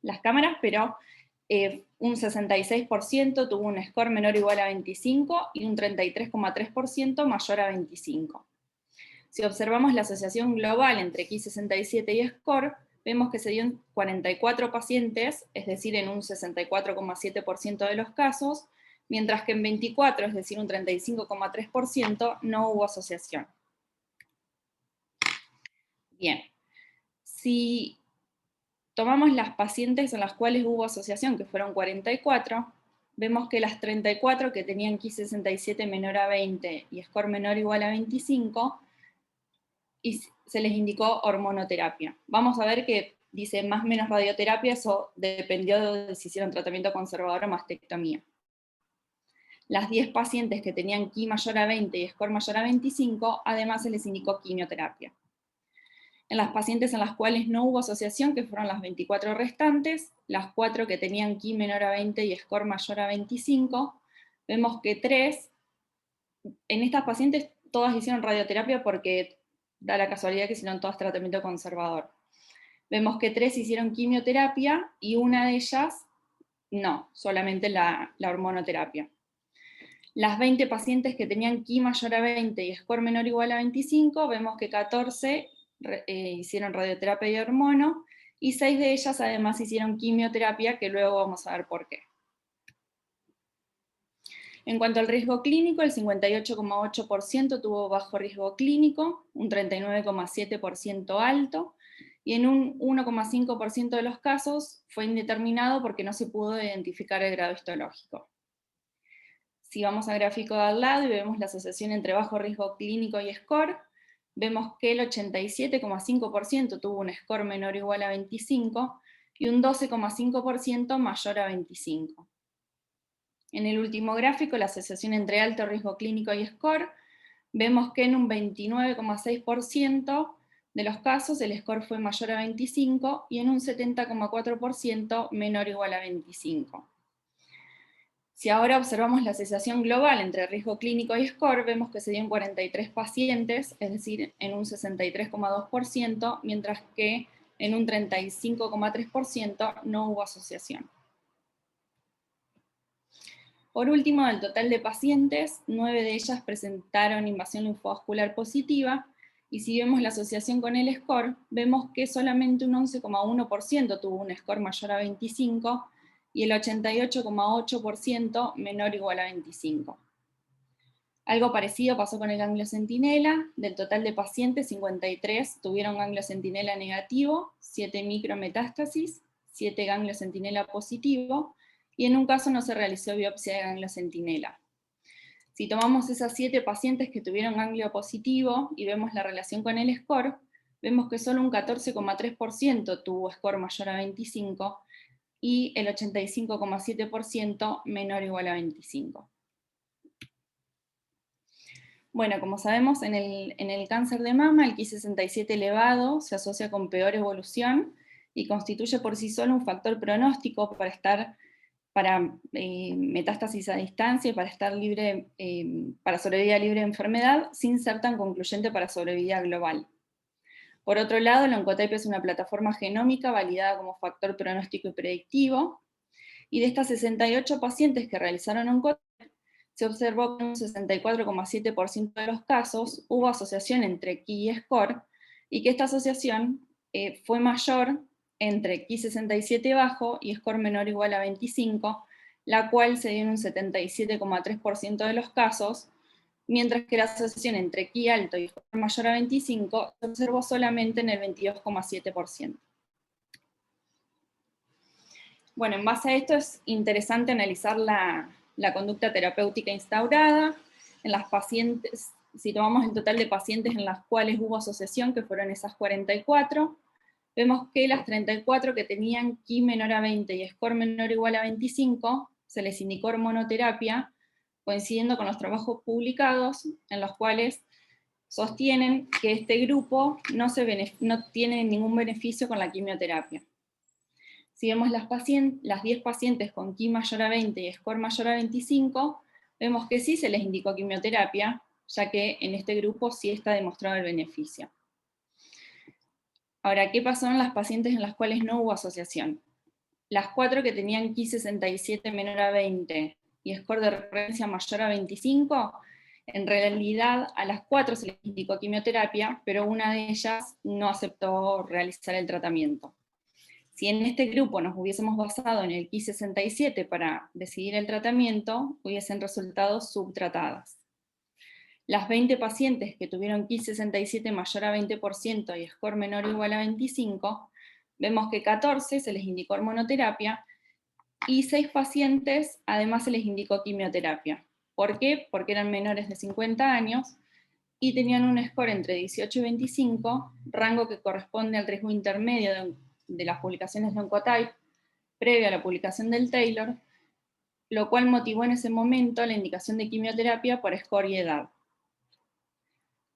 las cámaras, pero un 66% tuvo un score menor o igual a 25 y un 33,3% mayor a 25. Si observamos la asociación global entre Ki67 y score, vemos que se dio en 44 pacientes, es decir, en un 64,7% de los casos, mientras que en 24, es decir, un 35,3%, no hubo asociación. Bien, si tomamos las pacientes en las cuales hubo asociación, que fueron 44, vemos que las 34 que tenían Ki67 menor a 20 y score menor o igual a 25, y se les indicó hormonoterapia. Vamos a ver que dice más o menos radioterapia, eso dependió de si hicieron tratamiento conservador o mastectomía. Las 10 pacientes que tenían Ki mayor a 20 y score mayor a 25, además se les indicó quimioterapia. En las pacientes en las cuales no hubo asociación, que fueron las 24 restantes, las 4 que tenían Ki menor a 20 y score mayor a 25, vemos que 3, en estas pacientes todas hicieron radioterapia porque da la casualidad que hicieron todas tratamiento conservador. Vemos que 3 hicieron quimioterapia y una de ellas no, solamente la hormonoterapia. Las 20 pacientes que tenían Ki mayor a 20 y score menor o igual a 25, vemos que 14 hicieron radioterapia y hormono, y 6 de ellas además hicieron quimioterapia, que luego vamos a ver por qué. En cuanto al riesgo clínico, el 58,8% tuvo bajo riesgo clínico, un 39,7% alto, y en un 1,5% de los casos fue indeterminado porque no se pudo identificar el grado histológico. Si vamos al gráfico de al lado y vemos la asociación entre bajo riesgo clínico y score, vemos que el 87,5% tuvo un score menor o igual a 25 y un 12,5% mayor a 25. En el último gráfico, la asociación entre alto riesgo clínico y score, vemos que en un 29,6% de los casos el score fue mayor a 25 y en un 70,4% menor o igual a 25. Si ahora observamos la asociación global entre riesgo clínico y score, vemos que se dio en 43 pacientes, es decir, en un 63,2%, mientras que en un 35,3% no hubo asociación. Por último, del total de pacientes, 9 de ellas presentaron invasión linfovascular positiva, y si vemos la asociación con el score, vemos que solamente un 11,1% tuvo un score mayor a 25, y el 88,8% menor o igual a 25. Algo parecido pasó con el ganglio centinela. Del total de pacientes, 53 tuvieron ganglio centinela negativo, 7 micrometástasis, 7 ganglio centinela positivo, y en un caso no se realizó biopsia de ganglio centinela. Si tomamos esas 7 pacientes que tuvieron ganglio positivo y vemos la relación con el score, vemos que solo un 14,3% tuvo score mayor a 25 y el 85,7% menor o igual a 25. Bueno, como sabemos, en el cáncer de mama, el Ki67 elevado se asocia con peor evolución y constituye por sí solo un factor pronóstico para metástasis a distancia y para sobrevida libre de enfermedad, sin ser tan concluyente para sobrevida global. Por otro lado, el Oncotype es una plataforma genómica validada como factor pronóstico y predictivo, y de estas 68 pacientes que realizaron Oncotype, se observó que en un 64,7% de los casos hubo asociación entre Ki y score, y que esta asociación fue mayor entre Ki67 bajo y score menor o igual a 25, la cual se dio en un 77,3% de los casos, mientras que la asociación entre Ki alto y score mayor a 25 se observó solamente en el 22,7%. Bueno, en base a esto es interesante analizar la conducta terapéutica instaurada en las pacientes. Si tomamos el total de pacientes en las cuales hubo asociación, que fueron esas 44, vemos que las 34 que tenían Ki menor a 20 y score menor o igual a 25, se les indicó hormonoterapia, coincidiendo con los trabajos publicados, en los cuales sostienen que este grupo no tiene ningún beneficio con la quimioterapia. Si vemos las 10 pacientes con Ki mayor a 20 y score mayor a 25, vemos que sí se les indicó quimioterapia, ya que en este grupo sí está demostrado el beneficio. Ahora, ¿qué pasó en las pacientes en las cuales no hubo asociación? Las 4 que tenían Ki67 menor a 20 y score de referencia mayor a 25, en realidad a las 4 se les indicó quimioterapia, pero una de ellas no aceptó realizar el tratamiento. Si en este grupo nos hubiésemos basado en el Ki67 para decidir el tratamiento, hubiesen resultado subtratadas. Las 20 pacientes que tuvieron Ki67 mayor a 20% y score menor o igual a 25, vemos que 14 se les indicó hormonoterapia y 6 pacientes además se les indicó quimioterapia. ¿Por qué? Porque eran menores de 50 años y tenían un score entre 18 y 25, rango que corresponde al riesgo intermedio de las publicaciones de Oncotype, previo a la publicación del Taylor, lo cual motivó en ese momento la indicación de quimioterapia por score y edad.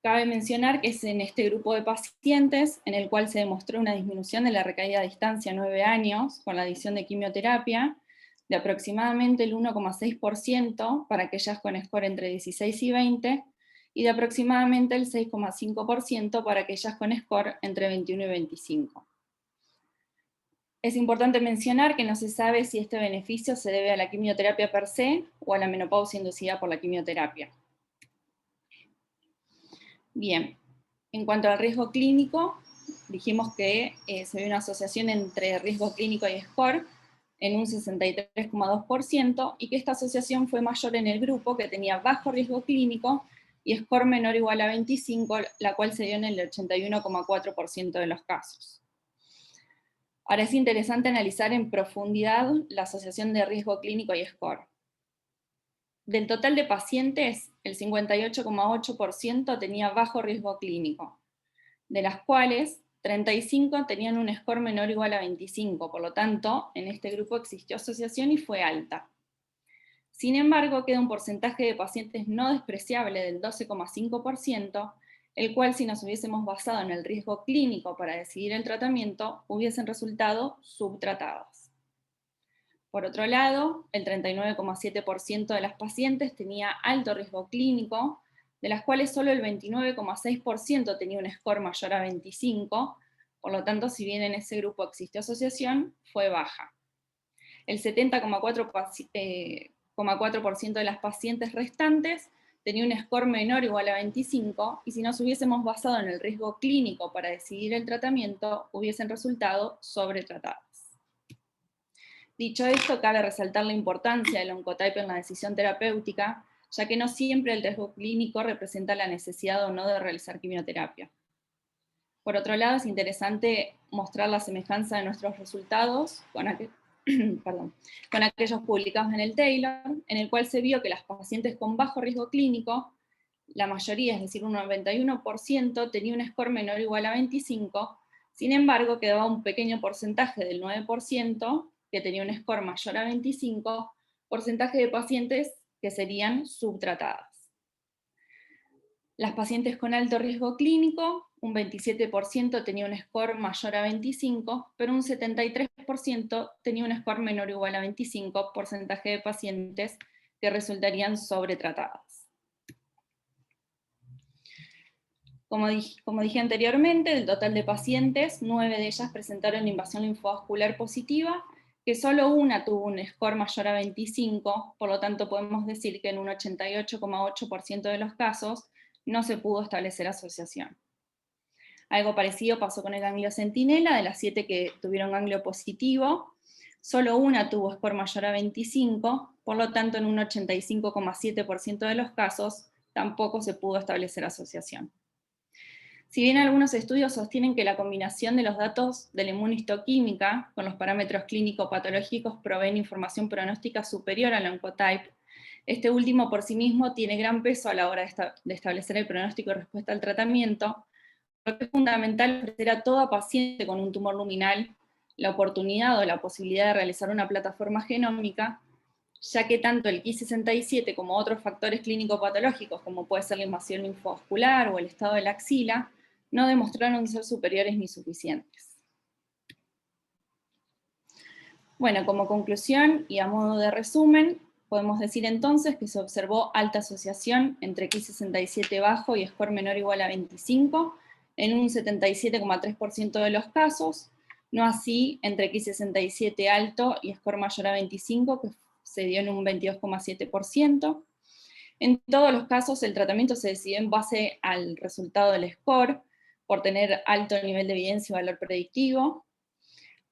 Cabe mencionar que es en este grupo de pacientes en el cual se demostró una disminución de la recaída a distancia a 9 años con la adición de quimioterapia de aproximadamente el 1,6% para aquellas con score entre 16 y 20, y de aproximadamente el 6,5% para aquellas con score entre 21 y 25. Es importante mencionar que no se sabe si este beneficio se debe a la quimioterapia per se o a la menopausia inducida por la quimioterapia. Bien, en cuanto al riesgo clínico, dijimos que se ve una asociación entre riesgo clínico y score en un 63,2%, y que esta asociación fue mayor en el grupo que tenía bajo riesgo clínico y score menor o igual a 25, la cual se dio en el 81,4% de los casos. Ahora es interesante analizar en profundidad la asociación de riesgo clínico y score. Del total de pacientes, el 58,8% tenía bajo riesgo clínico, de las cuales 35 tenían un score menor o igual a 25, por lo tanto, en este grupo existió asociación y fue alta. Sin embargo, queda un porcentaje de pacientes no despreciable del 12,5%, el cual, si nos hubiésemos basado en el riesgo clínico para decidir el tratamiento, hubiesen resultado subtratadas. Por otro lado, el 39,7% de las pacientes tenía alto riesgo clínico, de las cuales solo el 29,6% tenía un score mayor a 25, por lo tanto, si bien en ese grupo existió asociación, fue baja. El 70,4% de las pacientes restantes tenía un score menor o igual a 25, y si nos hubiésemos basado en el riesgo clínico para decidir el tratamiento, hubiesen resultado sobretratadas. Dicho esto, cabe resaltar la importancia del Oncotype en la decisión terapéutica, ya que no siempre el riesgo clínico representa la necesidad o no de realizar quimioterapia. Por otro lado, es interesante mostrar la semejanza de nuestros resultados con aquellos publicados en el Taylor, en el cual se vio que las pacientes con bajo riesgo clínico, la mayoría, es decir, un 91%, tenía un score menor o igual a 25, sin embargo, quedaba un pequeño porcentaje del 9% que tenía un score mayor a 25, porcentaje de pacientes que serían subtratadas. Las pacientes con alto riesgo clínico, un 27% tenía un score mayor a 25, pero un 73% tenía un score menor o igual a 25, porcentaje de pacientes que resultarían sobretratadas. Como dije anteriormente, del total de pacientes, 9 de ellas presentaron invasión linfovascular positiva, que solo una tuvo un score mayor a 25, por lo tanto podemos decir que en un 88,8% de los casos no se pudo establecer asociación. Algo parecido pasó con el ganglio centinela. De las 7 que tuvieron ganglio positivo, solo una tuvo score mayor a 25, por lo tanto en un 85,7% de los casos tampoco se pudo establecer asociación. Si bien algunos estudios sostienen que la combinación de los datos de la inmunistoquímica con los parámetros clínico-patológicos proveen información pronóstica superior al Oncotype, este último por sí mismo tiene gran peso a la hora de establecer el pronóstico y respuesta al tratamiento, lo que es fundamental ofrecer a toda paciente con un tumor luminal la oportunidad o la posibilidad de realizar una plataforma genómica, ya que tanto el Ki67 como otros factores clínico-patológicos, como puede ser la invasión linfovascular o el estado de la axila, no demostraron ser superiores ni suficientes. Bueno, como conclusión y a modo de resumen, podemos decir entonces que se observó alta asociación entre Ki67 bajo y score menor o igual a 25 en un 77,3% de los casos, no así entre Ki67 alto y score mayor a 25, que se dio en un 22,7%. En todos los casos el tratamiento se decidió en base al resultado del score, por tener alto nivel de evidencia y valor predictivo,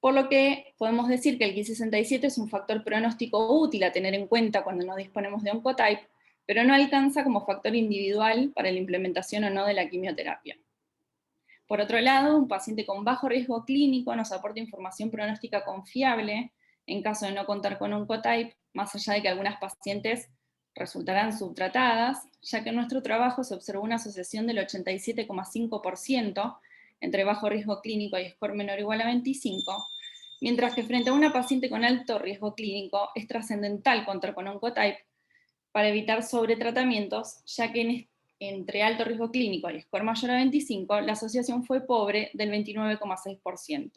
por lo que podemos decir que el Ki67 es un factor pronóstico útil a tener en cuenta cuando no disponemos de Oncotype, pero no alcanza como factor individual para la implementación o no de la quimioterapia. Por otro lado, un paciente con bajo riesgo clínico nos aporta información pronóstica confiable en caso de no contar con Oncotype, más allá de que algunas pacientes resultarán subtratadas, ya que en nuestro trabajo se observó una asociación del 87,5% entre bajo riesgo clínico y score menor o igual a 25, mientras que frente a una paciente con alto riesgo clínico es trascendental contar con Oncotype para evitar sobretratamientos, ya que entre alto riesgo clínico y score mayor a 25, la asociación fue pobre del 29,6%.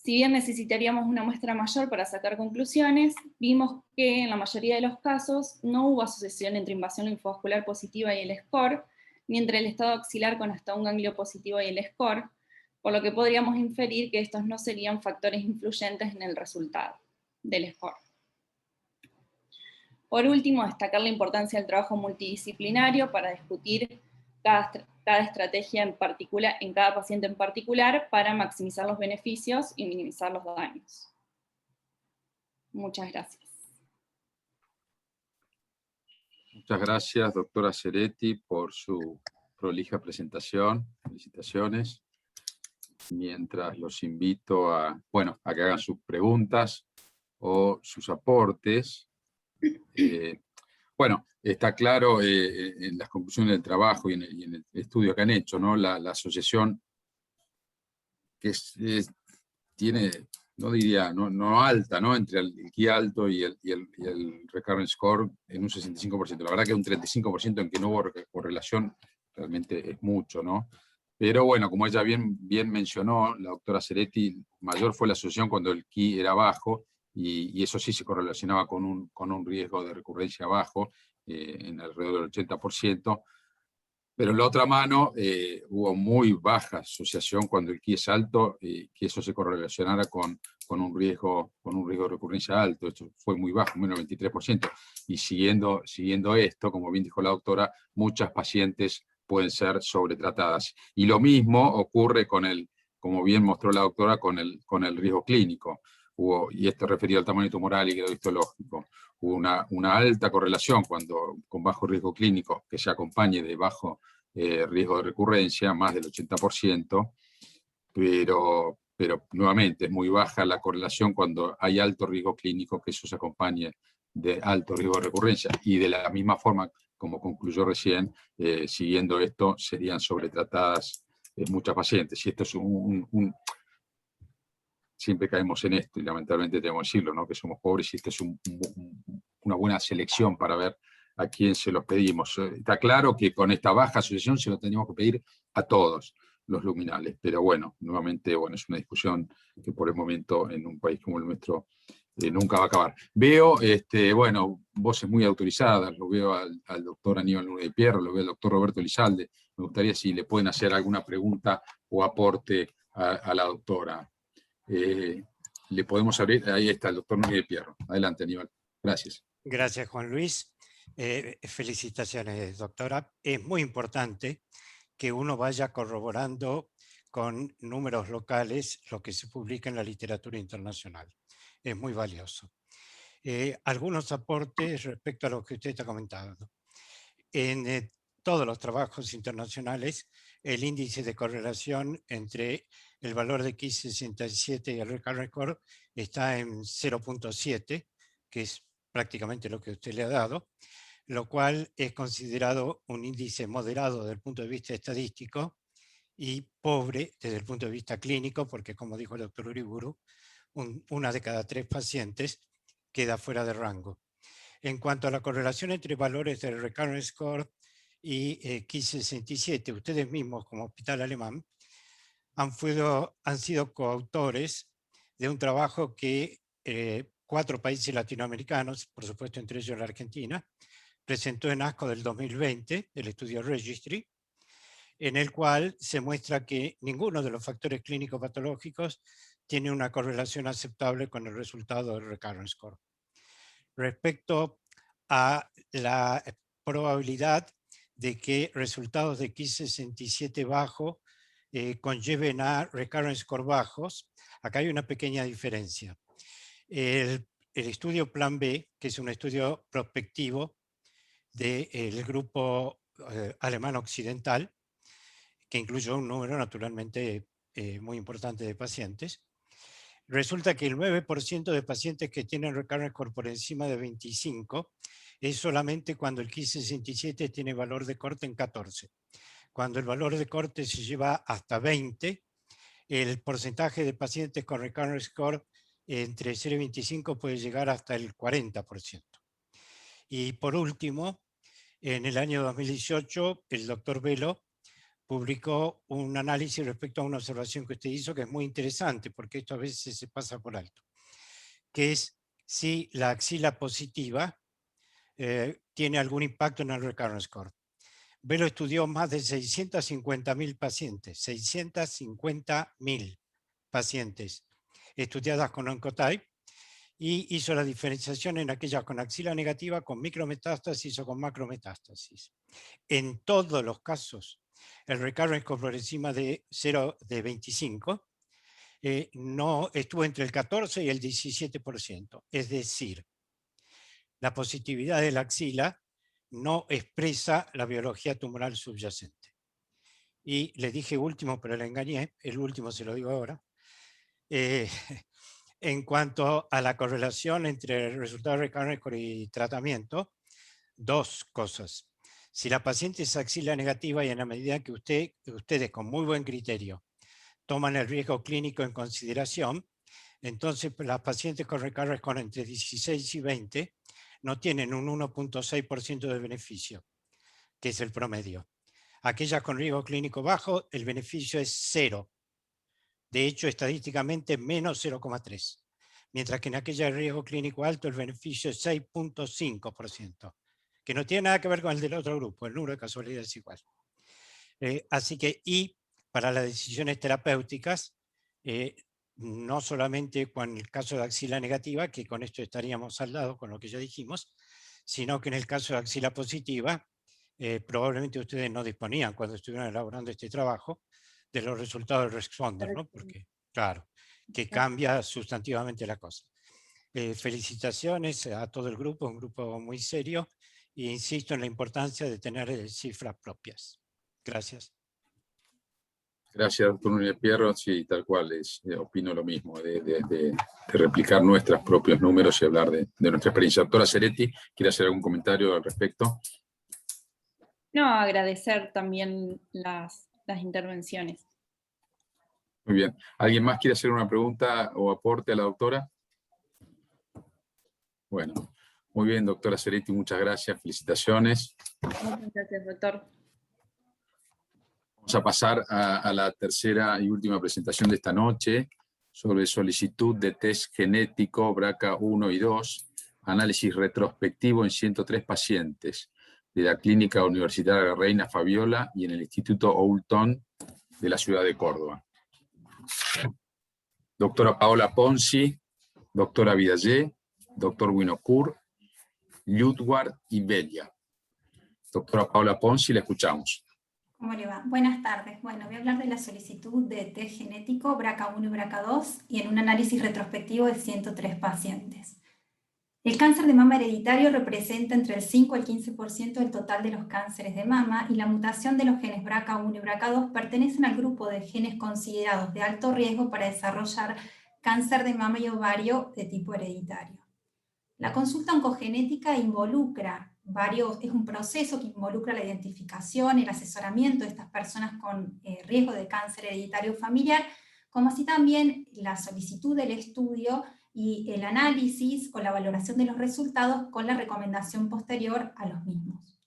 Si bien necesitaríamos una muestra mayor para sacar conclusiones, vimos que en la mayoría de los casos no hubo asociación entre invasión linfovascular positiva y el score, ni entre el estado axilar con hasta un ganglio positivo y el score, por lo que podríamos inferir que estos no serían factores influyentes en el resultado del score. Por último, destacar la importancia del trabajo multidisciplinario para discutir cada estrategia en particular, en cada paciente en particular, para maximizar los beneficios y minimizar los daños. Muchas gracias. Muchas gracias, doctora Ceretti, por su prolija presentación. Felicitaciones. Mientras los invito a que hagan sus preguntas o sus aportes. Está claro en las conclusiones del trabajo y en el estudio que han hecho, ¿no? La asociación que tiene, no diría, no alta, ¿no? Entre el Ki alto y el recurrent score en un 65%. La verdad que un 35% en que no hubo correlación realmente es mucho, ¿no? Pero bueno, como ella bien mencionó, la doctora Ceretti, mayor fue la asociación cuando el Ki era bajo, y eso sí se correlacionaba con un riesgo de recurrencia bajo, en alrededor del 80%, pero en la otra mano hubo muy baja asociación cuando el Ki es alto, que eso se correlacionara con un riesgo de recurrencia alto. Esto fue muy bajo, menos 23%, y siguiendo esto, como bien dijo la doctora, muchas pacientes pueden ser sobretratadas. Y lo mismo ocurre como bien mostró la doctora, con el riesgo clínico. Y esto referido al tamaño tumoral y grado histológico. Hubo una alta correlación con bajo riesgo clínico, que se acompañe de bajo riesgo de recurrencia, más del 80%, pero nuevamente es muy baja la correlación cuando hay alto riesgo clínico, que eso se acompañe de alto riesgo de recurrencia. Y de la misma forma como concluyó recién, siguiendo esto, serían sobretratadas muchas pacientes. Y esto es siempre caemos en esto, y lamentablemente tenemos que decirlo, ¿no? Que somos pobres, y esto es una buena selección para ver a quién se los pedimos. Está claro que con esta baja asociación se lo tendríamos que pedir a todos los luminales, pero bueno, nuevamente, bueno, es una discusión que por el momento en un país como el nuestro nunca va a acabar. Veo, bueno, voces muy autorizadas, lo veo al doctor Aníbal Núñez de Pierro, lo veo al doctor Roberto Elizalde. Me gustaría si le pueden hacer alguna pregunta o aporte a la doctora. Le podemos abrir, ahí está el doctor Núñez de Pierro. Adelante, Aníbal. Gracias. Gracias, Juan Luis. Felicitaciones, doctora. Es muy importante que uno vaya corroborando con números locales lo que se publica en la literatura internacional. Es muy valioso. Algunos aportes respecto a lo que usted está comentando. En todos los trabajos internacionales, el índice de correlación entre el valor de Ki-67 y el recurrent score está en 0.7, que es prácticamente lo que usted le ha dado, lo cual es considerado un índice moderado desde el punto de vista estadístico y pobre desde el punto de vista clínico, porque como dijo el doctor Uriburu, una de cada 3 pacientes queda fuera de rango. En cuanto a la correlación entre valores del recurrent score y Ki-67, ustedes mismos como Hospital Alemán han sido coautores de un trabajo que 4 países latinoamericanos, por supuesto entre ellos la Argentina, presentó en ASCO del 2020, el estudio Registry, en el cual se muestra que ninguno de los factores clínicos patológicos tiene una correlación aceptable con el resultado del recurrent score. Respecto a la probabilidad de que resultados de Ki-67 bajo conlleven a recurrent score bajos, acá hay una pequeña diferencia. El estudio Plan B, que es un estudio prospectivo del grupo alemán occidental, que incluyó un número naturalmente muy importante de pacientes, resulta que el 9% de pacientes que tienen recurrent score por encima de 25 es solamente cuando el Ki-67 tiene valor de corte en 14. Cuando el valor de corte se lleva hasta 20, el porcentaje de pacientes con recurrent score entre 0 y 25 puede llegar hasta el 40%. Y por último, en el año 2018, el doctor Velo publicó un análisis respecto a una observación que usted hizo que es muy interesante, porque esto a veces se pasa por alto, que es si la axila positiva tiene algún impacto en el recurrent score. Velo estudió más de 650.000 pacientes, 650.000 pacientes estudiadas con Oncotype, y hizo la diferenciación en aquellas con axila negativa, con micrometástasis o con macrometástasis. En todos los casos, el recurrent score por encima de 0,25 no estuvo entre el 14 y el 17%. Es decir, la positividad de la axila no expresa la biología tumoral subyacente. Y le dije último, pero le engañé, el último se lo digo ahora. En cuanto a la correlación entre el resultado de recurrent score y tratamiento, 2 cosas. Si la paciente es axila negativa y en la medida que ustedes con muy buen criterio toman el riesgo clínico en consideración, entonces las pacientes con recurrent score entre 16 y 20 no tienen un 1.6% de beneficio, que es el promedio. Aquellas con riesgo clínico bajo, el beneficio es 0. De hecho, estadísticamente menos 0,3. Mientras que en aquella de riesgo clínico alto, el beneficio es 6.5%. Que no tiene nada que ver con el del otro grupo, el número de casualidad es igual. Así que, y para las decisiones terapéuticas, no solamente con el caso de axila negativa, que con esto estaríamos saldados con lo que ya dijimos, sino que en el caso de axila positiva, probablemente ustedes no disponían cuando estuvieron elaborando este trabajo de los resultados del responder, ¿no? Porque, claro, que cambia sustantivamente la cosa. Felicitaciones a todo el grupo, un grupo muy serio, e insisto en la importancia de tener cifras propias. Gracias. Gracias, doctor Núñez de Pierro. Sí, tal cual, opino lo mismo, de replicar nuestros propios números y hablar de nuestra experiencia. Doctora Ceretti, ¿quiere hacer algún comentario al respecto? No, agradecer también las intervenciones. Muy bien. ¿Alguien más quiere hacer una pregunta o aporte a la doctora? Bueno, muy bien, doctora Ceretti, muchas gracias, felicitaciones. Muchas gracias, doctor. Vamos a pasar a la tercera y última presentación de esta noche sobre solicitud de test genético BRCA1 y 2, análisis retrospectivo en 103 pacientes de la Clínica Universitaria Reina Fabiola y en el Instituto Oulton de la ciudad de Córdoba. Doctora Paola Ponzi, doctora Vidallé, doctor Winokur, Ludward y Belia. Doctora Paola Ponzi, la escuchamos. ¿Cómo le va? Buenas tardes. Bueno, voy a hablar de la solicitud de test genético BRCA1 y BRCA2 y en un análisis retrospectivo de 103 pacientes. El cáncer de mama hereditario representa entre el 5 y el 15% del total de los cánceres de mama y la mutación de los genes BRCA1 y BRCA2 pertenecen al grupo de genes considerados de alto riesgo para desarrollar cáncer de mama y ovario de tipo hereditario. La consulta oncogenética involucra es un proceso que involucra la identificación y el asesoramiento de estas personas con riesgo de cáncer hereditario familiar, como así también la solicitud del estudio y el análisis o la valoración de los resultados con la recomendación posterior a los mismos.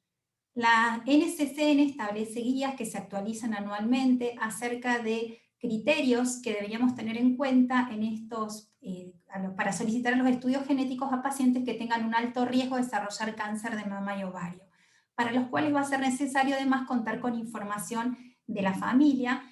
La NCCN establece guías que se actualizan anualmente acerca de criterios que deberíamos tener en cuenta en para solicitar los estudios genéticos a pacientes que tengan un alto riesgo de desarrollar cáncer de mama y ovario, para los cuales va a ser necesario además contar con información de la familia,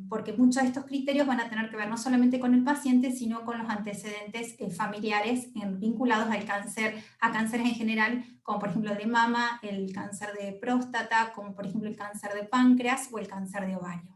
porque muchos de estos criterios van a tener que ver no solamente con el paciente, sino con los antecedentes familiares vinculados a cánceres en general, como por ejemplo el de mama, el cáncer de próstata, como por ejemplo el cáncer de páncreas o el cáncer de ovario.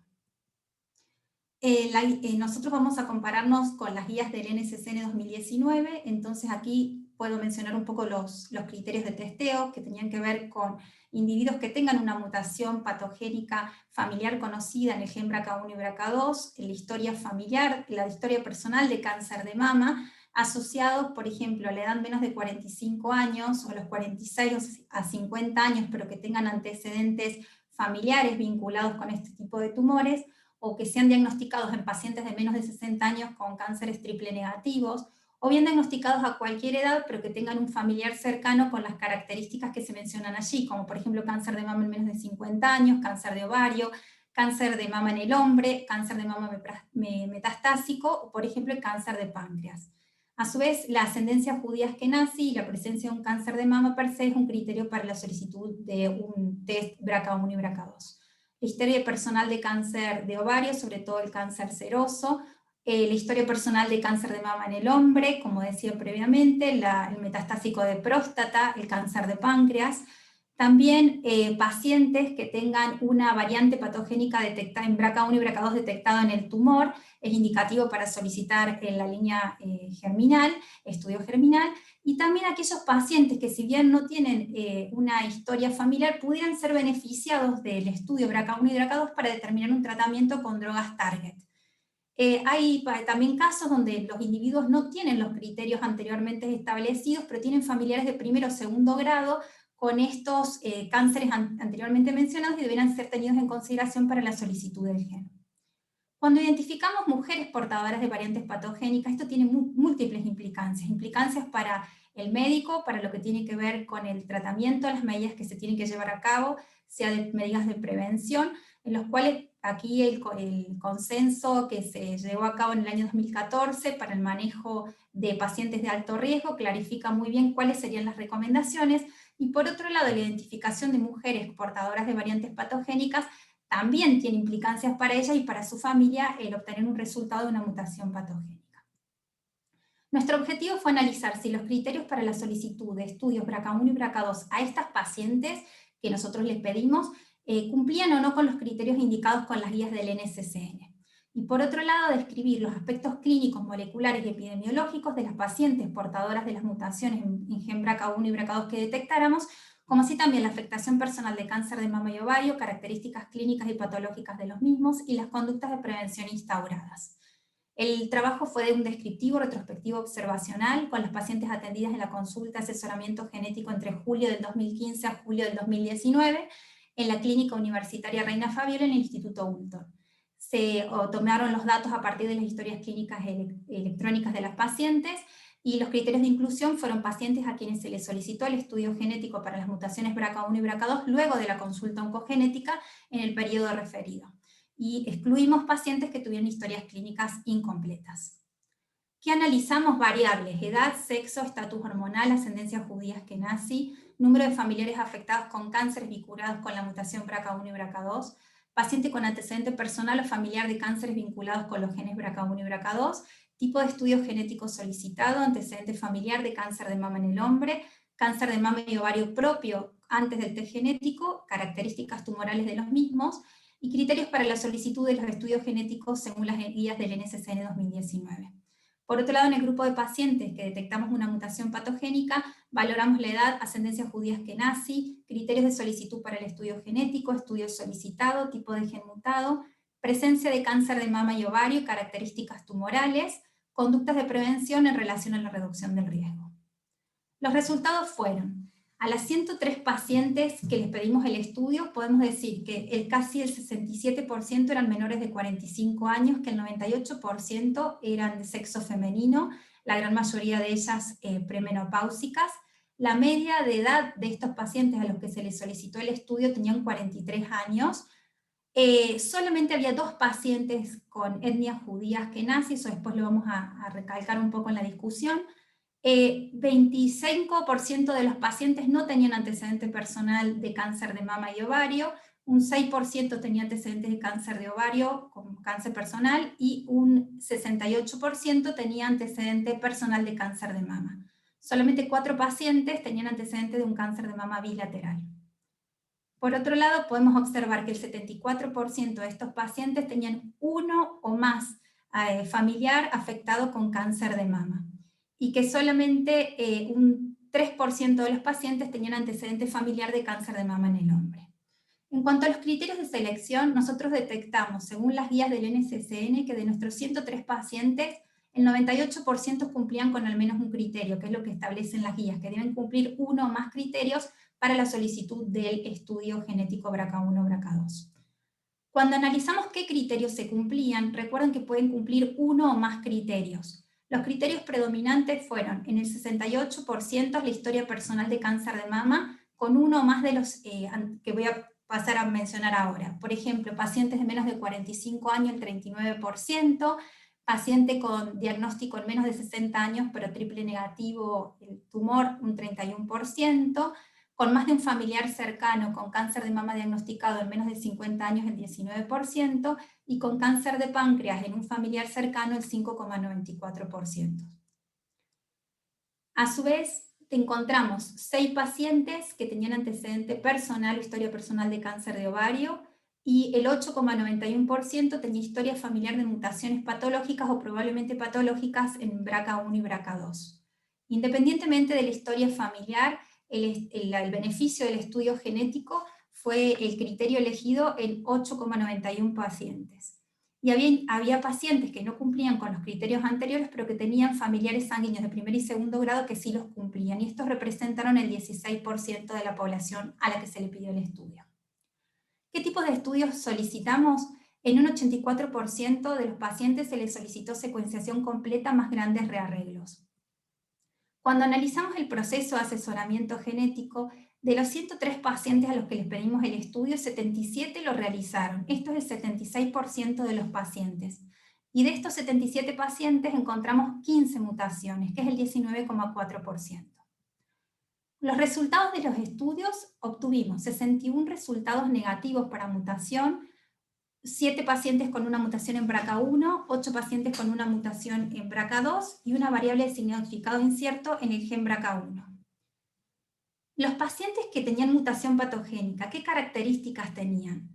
Nosotros vamos a compararnos con las guías del NCCN 2019, entonces aquí puedo mencionar un poco los criterios de testeo que tenían que ver con individuos que tengan una mutación patogénica familiar conocida en el gen BRCA1 y BRCA2, la historia familiar, la historia personal de cáncer de mama, asociados, por ejemplo, a la edad menos de 45 años o a los 46 a 50 años, pero que tengan antecedentes familiares vinculados con este tipo de tumores, o que sean diagnosticados en pacientes de menos de 60 años con cánceres triple negativos, o bien diagnosticados a cualquier edad, pero que tengan un familiar cercano con las características que se mencionan allí, como por ejemplo cáncer de mama en menos de 50 años, cáncer de ovario, cáncer de mama en el hombre, cáncer de mama metastásico, o por ejemplo el cáncer de páncreas. A su vez, la ascendencia judía-askenazí y la presencia de un cáncer de mama per se es un criterio para la solicitud de un test BRCA1 y BRCA2. La historia personal de cáncer de ovario, sobre todo el cáncer seroso, la historia personal de cáncer de mama en el hombre, como decía previamente, el metastásico de próstata, el cáncer de páncreas. También pacientes que tengan una variante patogénica detectada en BRCA1 y BRCA2 detectada en el tumor, es indicativo para solicitar en la línea germinal, estudio germinal, y también aquellos pacientes que si bien no tienen una historia familiar, pudieran ser beneficiados del estudio BRCA1 y BRCA2 para determinar un tratamiento con drogas target. Hay también casos donde los individuos no tienen los criterios anteriormente establecidos, pero tienen familiares de primero o segundo grado con estos cánceres anteriormente mencionados y deberán ser tenidos en consideración para la solicitud del gen. Cuando identificamos mujeres portadoras de variantes patogénicas, esto tiene múltiples implicancias para el médico, para lo que tiene que ver con el tratamiento, las medidas que se tienen que llevar a cabo, sea de medidas de prevención, en los cuales aquí el consenso que se llevó a cabo en el año 2014 para el manejo de pacientes de alto riesgo clarifica muy bien cuáles serían las recomendaciones, y por otro lado la identificación de mujeres portadoras de variantes patogénicas también tiene implicancias para ella y para su familia el obtener un resultado de una mutación patogénica. Nuestro objetivo fue analizar si los criterios para la solicitud de estudios BRCA1 y BRCA2 a estas pacientes que nosotros les pedimos cumplían o no con los criterios indicados con las guías del NCCN. Y por otro lado, describir los aspectos clínicos, moleculares y epidemiológicos de las pacientes portadoras de las mutaciones en gen BRCA1 y BRCA2 que detectáramos, como así también la afectación personal de cáncer de mama y ovario, características clínicas y patológicas de los mismos y las conductas de prevención instauradas. El trabajo fue de un descriptivo retrospectivo observacional con las pacientes atendidas en la consulta asesoramiento genético entre julio del 2015 a julio del 2019, en la Clínica Universitaria Reina Fabiola en el Instituto Ultor. Se tomaron los datos a partir de las historias clínicas electrónicas de las pacientes, y los criterios de inclusión fueron pacientes a quienes se les solicitó el estudio genético para las mutaciones BRCA1 y BRCA2 luego de la consulta oncogenética en el periodo referido. Y excluimos pacientes que tuvieron historias clínicas incompletas. ¿Qué analizamos? Variables: edad, sexo, estatus hormonal, ascendencia judía askenazí, número de familiares afectados con cánceres vinculados con la mutación BRCA1 y BRCA2, paciente con antecedente personal o familiar de cánceres vinculados con los genes BRCA1 y BRCA2, tipo de estudio genético solicitado, antecedente familiar de cáncer de mama en el hombre, cáncer de mama y ovario propio antes del test genético, características tumorales de los mismos, y criterios para la solicitud de los estudios genéticos según las guías del NCCN 2019. Por otro lado, en el grupo de pacientes que detectamos una mutación patogénica, valoramos la edad, ascendencia judía askenazí, criterios de solicitud para el estudio genético, estudio solicitado, tipo de gen mutado, presencia de cáncer de mama y ovario, características tumorales, conductas de prevención en relación a la reducción del riesgo. Los resultados fueron: a las 103 pacientes que les pedimos el estudio, podemos decir que casi el 67% eran menores de 45 años, que el 98% eran de sexo femenino, la gran mayoría de ellas premenopáusicas. La media de edad de estos pacientes a los que se les solicitó el estudio tenían 43 años. Solamente había 2 pacientes con etnia judía askenazí, eso después lo vamos a recalcar un poco en la discusión. 25% de los pacientes no tenían antecedente personal de cáncer de mama y ovario, un 6% tenía antecedentes de cáncer de ovario con cáncer personal, y un 68% tenía antecedente personal de cáncer de mama. Solamente 4 pacientes tenían antecedentes de un cáncer de mama bilateral. Por otro lado, podemos observar que el 74% de estos pacientes tenían uno o más familiar afectado con cáncer de mama, y que solamente un 3% de los pacientes tenían antecedente familiar de cáncer de mama en el hombre. En cuanto a los criterios de selección, nosotros detectamos, según las guías del NCCN, que de nuestros 103 pacientes, el 98% cumplían con al menos un criterio, que es lo que establecen las guías, que deben cumplir uno o más criterios para la solicitud del estudio genético BRCA1 o BRCA2. Cuando analizamos qué criterios se cumplían, recuerden que pueden cumplir uno o más criterios. Los criterios predominantes fueron, en el 68%, la historia personal de cáncer de mama, con uno o más de los que voy a pasar a mencionar ahora. Por ejemplo, pacientes de menos de 45 años, el 39%, paciente con diagnóstico en menos de 60 años, pero triple negativo el tumor, un 31%, con más de un familiar cercano con cáncer de mama diagnosticado en menos de 50 años, el 19%, y con cáncer de páncreas en un familiar cercano, el 5,94%. A su vez, encontramos 6 pacientes que tenían antecedente personal, historia personal de cáncer de ovario, y el 8,91% tenía historia familiar de mutaciones patológicas o probablemente patológicas en BRCA1 y BRCA2. Independientemente de la historia familiar, el beneficio del estudio genético fue el criterio elegido en 8,91 pacientes. Y había pacientes que no cumplían con los criterios anteriores, pero que tenían familiares sanguíneos de primer y segundo grado que sí los cumplían, y estos representaron el 16% de la población a la que se le pidió el estudio. ¿Qué tipos de estudios solicitamos? En un 84% de los pacientes se les solicitó secuenciación completa más grandes rearreglos. Cuando analizamos el proceso de asesoramiento genético, de los 103 pacientes a los que les pedimos el estudio, 77 lo realizaron. Esto es el 76% de los pacientes. Y de estos 77 pacientes encontramos 15 mutaciones, que es el 19,4%. Los resultados de los estudios: obtuvimos 61 resultados negativos para mutación, 7 pacientes con una mutación en BRCA1, 8 pacientes con una mutación en BRCA2 y una variable de significado incierto en el gen BRCA1. Los pacientes que tenían mutación patogénica, ¿qué características tenían?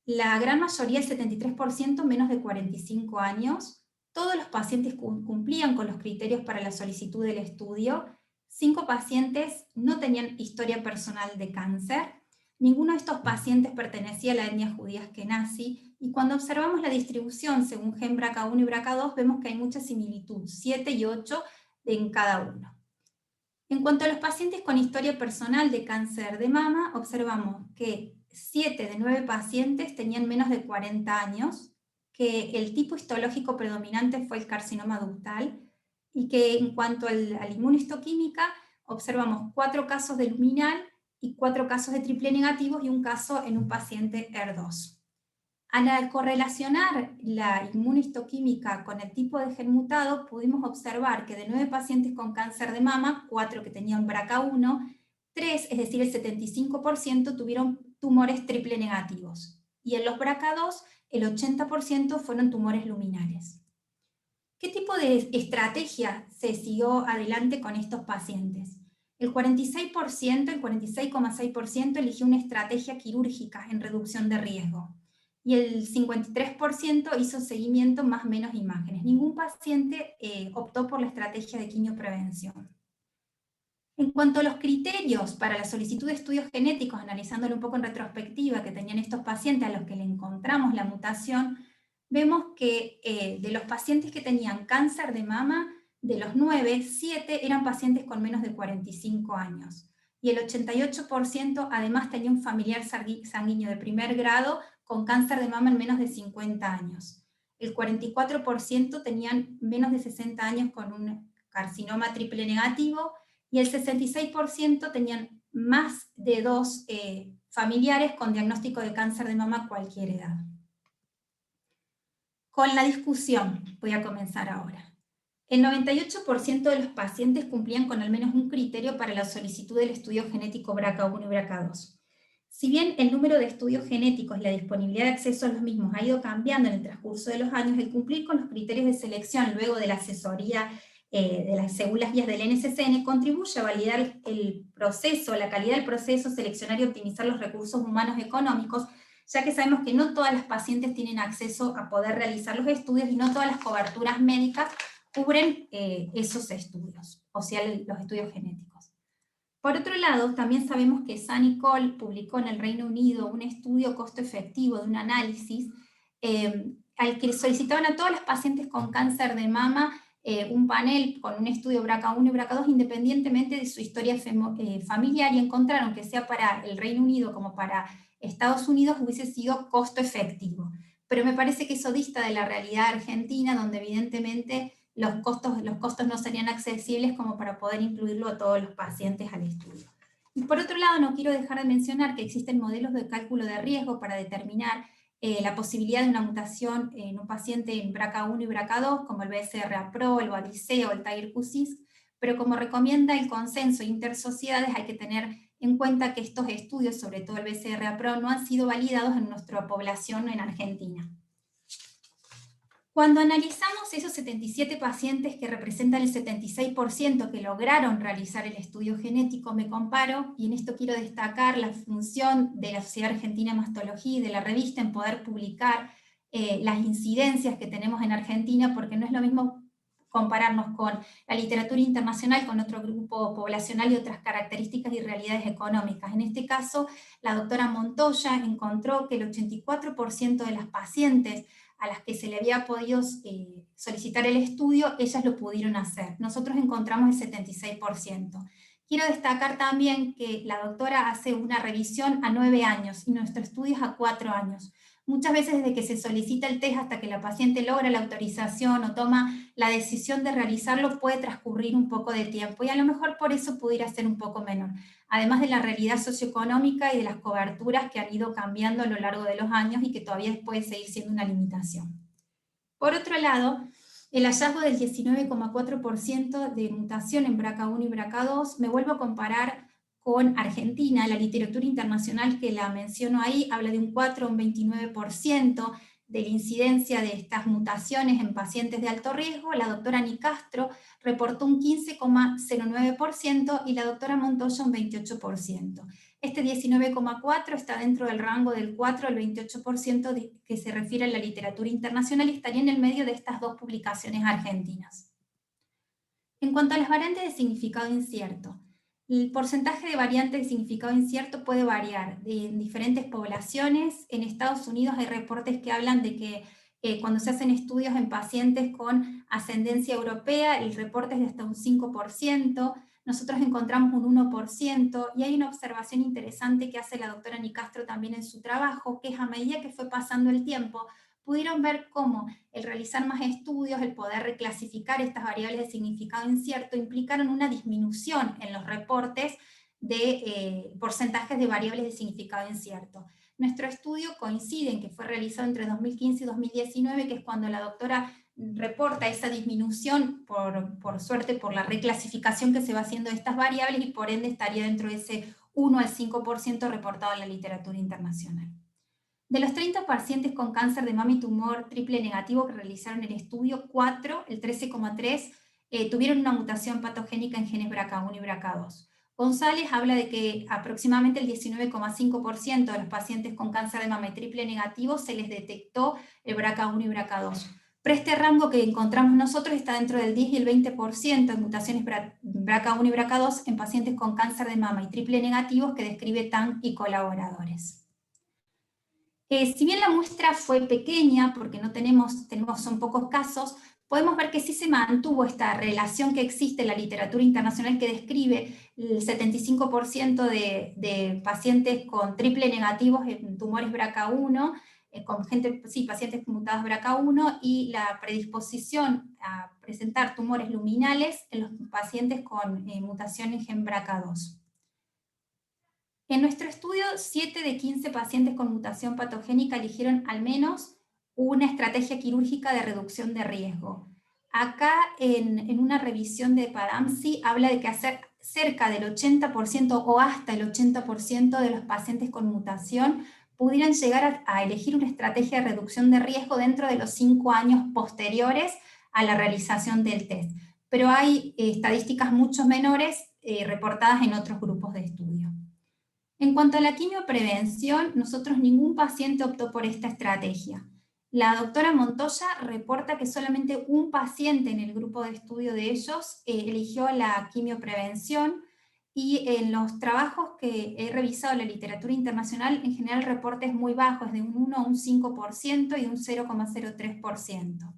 La gran mayoría, el 73%, menos de 45 años. Todos los pacientes cumplían con los criterios para la solicitud del estudio. 5 pacientes no tenían historia personal de cáncer. Ninguno de estos pacientes pertenecía a la etnia judía askenazí, y cuando observamos la distribución según gen BRCA1 y BRCA2, vemos que hay mucha similitud, 7 y 8 en cada uno. En cuanto a los pacientes con historia personal de cáncer de mama, observamos que 7 de 9 pacientes tenían menos de 40 años, que el tipo histológico predominante fue el carcinoma ductal, y que en cuanto a la inmunohistoquímica, observamos 4 casos de luminal y 4 casos de triple negativos y un caso en un paciente ER2. Al correlacionar la inmunohistoquímica con el tipo de gen mutado, pudimos observar que de 9 pacientes con cáncer de mama, 4 que tenían BRCA1, 3, es decir, el 75%, tuvieron tumores triple negativos. Y en los BRCA2, el 80% fueron tumores luminales. ¿Qué tipo de estrategia se siguió adelante con estos pacientes? El 46,6% eligió una estrategia quirúrgica en reducción de riesgo. Y el 53% hizo seguimiento más menos imágenes. Ningún paciente optó por la estrategia de quimioprevención. En cuanto a los criterios para la solicitud de estudios genéticos, analizándolo un poco en retrospectiva, que tenían estos pacientes a los que le encontramos la mutación, vemos que de los pacientes que tenían cáncer de mama, de los 9, 7 eran pacientes con menos de 45 años. Y el 88% además tenía un familiar sanguíneo de primer grado con cáncer de mama en menos de 50 años. El 44% tenían menos de 60 años con un carcinoma triple negativo, y el 66% tenían más de 2 familiares con diagnóstico de cáncer de mama a cualquier edad. Con la discusión voy a comenzar ahora. El 98% de los pacientes cumplían con al menos un criterio para la solicitud del estudio genético BRCA1 y BRCA2. Si bien el número de estudios genéticos y la disponibilidad de acceso a los mismos ha ido cambiando en el transcurso de los años, el cumplir con los criterios de selección luego de la asesoría según las guías del NCCN contribuye a validar el proceso, la calidad del proceso, seleccionar y optimizar los recursos humanos económicos, ya que sabemos que no todas las pacientes tienen acceso a poder realizar los estudios y no todas las coberturas médicas cubren esos estudios, o sea, los estudios genéticos. Por otro lado, también sabemos que Sanicol publicó en el Reino Unido un estudio costo-efectivo de un análisis al que solicitaban a todas las pacientes con cáncer de mama un panel con un estudio BRCA1 y BRCA2 independientemente de su historia familiar, y encontraron que sea para el Reino Unido como para Estados Unidos hubiese sido costo-efectivo. Pero me parece que eso dista de la realidad argentina, donde evidentemente los costos no serían accesibles como para poder incluirlo a todos los pacientes al estudio. Y por otro lado, no quiero dejar de mencionar que existen modelos de cálculo de riesgo para determinar la posibilidad de una mutación en un paciente en BRCA1 y BRCA2, como el BCR-APRO, el BADICE o el TAGIR-Q6, pero como recomienda el consenso intersociedades, hay que tener en cuenta que estos estudios, sobre todo el BCR-APRO, no han sido validados en nuestra población en Argentina. Cuando analizamos esos 77 pacientes que representan el 76% que lograron realizar el estudio genético, me comparo, y en esto quiero destacar la función de la Sociedad Argentina de Mastología y de la revista en poder publicar las incidencias que tenemos en Argentina, porque no es lo mismo compararnos con la literatura internacional, con otro grupo poblacional y otras características y realidades económicas. En este caso, la doctora Montoya encontró que el 84% de las pacientes a las que se le había podido solicitar el estudio, ellas lo pudieron hacer. Nosotros encontramos el 76%. Quiero destacar también que la doctora hace una revisión a 9 años y nuestro estudio es a 4 años. Muchas veces desde que se solicita el test hasta que la paciente logra la autorización o toma la decisión de realizarlo puede transcurrir un poco de tiempo, y a lo mejor por eso pudiera ser un poco menor, además de la realidad socioeconómica y de las coberturas que han ido cambiando a lo largo de los años y que todavía puede seguir siendo una limitación. Por otro lado, el hallazgo del 19,4% de mutación en BRCA1 y BRCA2, me vuelvo a comparar con Argentina. La literatura internacional que la menciono ahí habla de un 4 o un 29% de la incidencia de estas mutaciones en pacientes de alto riesgo. La doctora Nicastro reportó un 15,09% y la doctora Montoya un 28%. Este 19,4% está dentro del rango del 4 al 28% que se refiere a la literatura internacional y estaría en el medio de estas dos publicaciones argentinas. En cuanto a las variantes de significado incierto, el porcentaje de variantes de significado incierto puede variar en diferentes poblaciones. En Estados Unidos hay reportes que hablan de que cuando se hacen estudios en pacientes con ascendencia europea, el reporte es de hasta un 5%. nosotros encontramos un 1%, y hay una observación interesante que hace la doctora Nicastro también en su trabajo, que es a medida que fue pasando el tiempo, pudieron ver cómo el realizar más estudios, el poder reclasificar estas variables de significado incierto, implicaron una disminución en los reportes de porcentajes de variables de significado incierto. Nuestro estudio coincide en que fue realizado entre 2015 y 2019, que es cuando la doctora reporta esa disminución, por suerte, por la reclasificación que se va haciendo de estas variables, y por ende estaría dentro de ese 1 al 5% reportado en la literatura internacional. De los 30 pacientes con cáncer de mama y tumor triple negativo que realizaron el estudio, 4, el 13,3%, tuvieron una mutación patogénica en genes BRCA1 y BRCA2. González habla de que aproximadamente el 19,5% de los pacientes con cáncer de mama y triple negativo se les detectó el BRCA1 y BRCA2. Pero este rango que encontramos nosotros está dentro del 10 y el 20% de mutaciones BRCA1 y BRCA2 en pacientes con cáncer de mama y triple negativos que describe TAN y colaboradores. Si bien la muestra fue pequeña, porque son pocos casos, podemos ver que sí se mantuvo esta relación que existe en la literatura internacional que describe el 75% de pacientes con triple negativos en tumores BRCA1, pacientes mutados BRCA1, y la predisposición a presentar tumores luminales en los pacientes con mutación en gen BRCA2. En nuestro estudio, 7 de 15 pacientes con mutación patogénica eligieron al menos una estrategia quirúrgica de reducción de riesgo. Acá, en una revisión de PADAMSI, habla de que cerca del 80% o hasta el 80% de los pacientes con mutación pudieran llegar a elegir una estrategia de reducción de riesgo dentro de los 5 años posteriores a la realización del test. Pero hay estadísticas mucho menores reportadas en otros grupos de estudio. En cuanto a la quimioprevención, ningún paciente optó por esta estrategia. La doctora Montoya reporta que solamente un paciente en el grupo de estudio de ellos eligió la quimioprevención, y en los trabajos que he revisado en la literatura internacional, en general reportes muy bajos, de un 1 a un 5% y un 0,03%.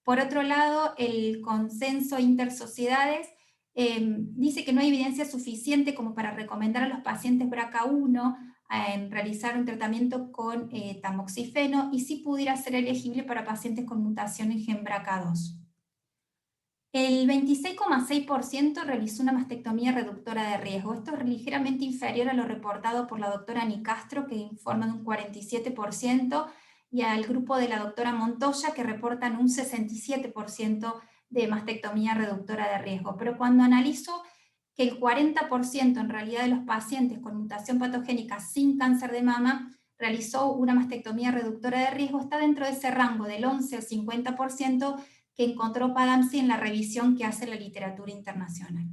Por otro lado, el consenso intersociedades dice que no hay evidencia suficiente como para recomendar a los pacientes BRCA1 realizar un tratamiento con tamoxifeno, y sí pudiera ser elegible para pacientes con mutación en gen BRCA2. El 26,6% realizó una mastectomía reductora de riesgo. Esto es ligeramente inferior a lo reportado por la doctora Nicastro, que informa de un 47%, y al grupo de la doctora Montoya, que reportan un 67% de mastectomía reductora de riesgo. Pero cuando analizo que el 40% en realidad de los pacientes con mutación patogénica sin cáncer de mama realizó una mastectomía reductora de riesgo, está dentro de ese rango del 11 al 50% que encontró PADAMSI en la revisión que hace la literatura internacional.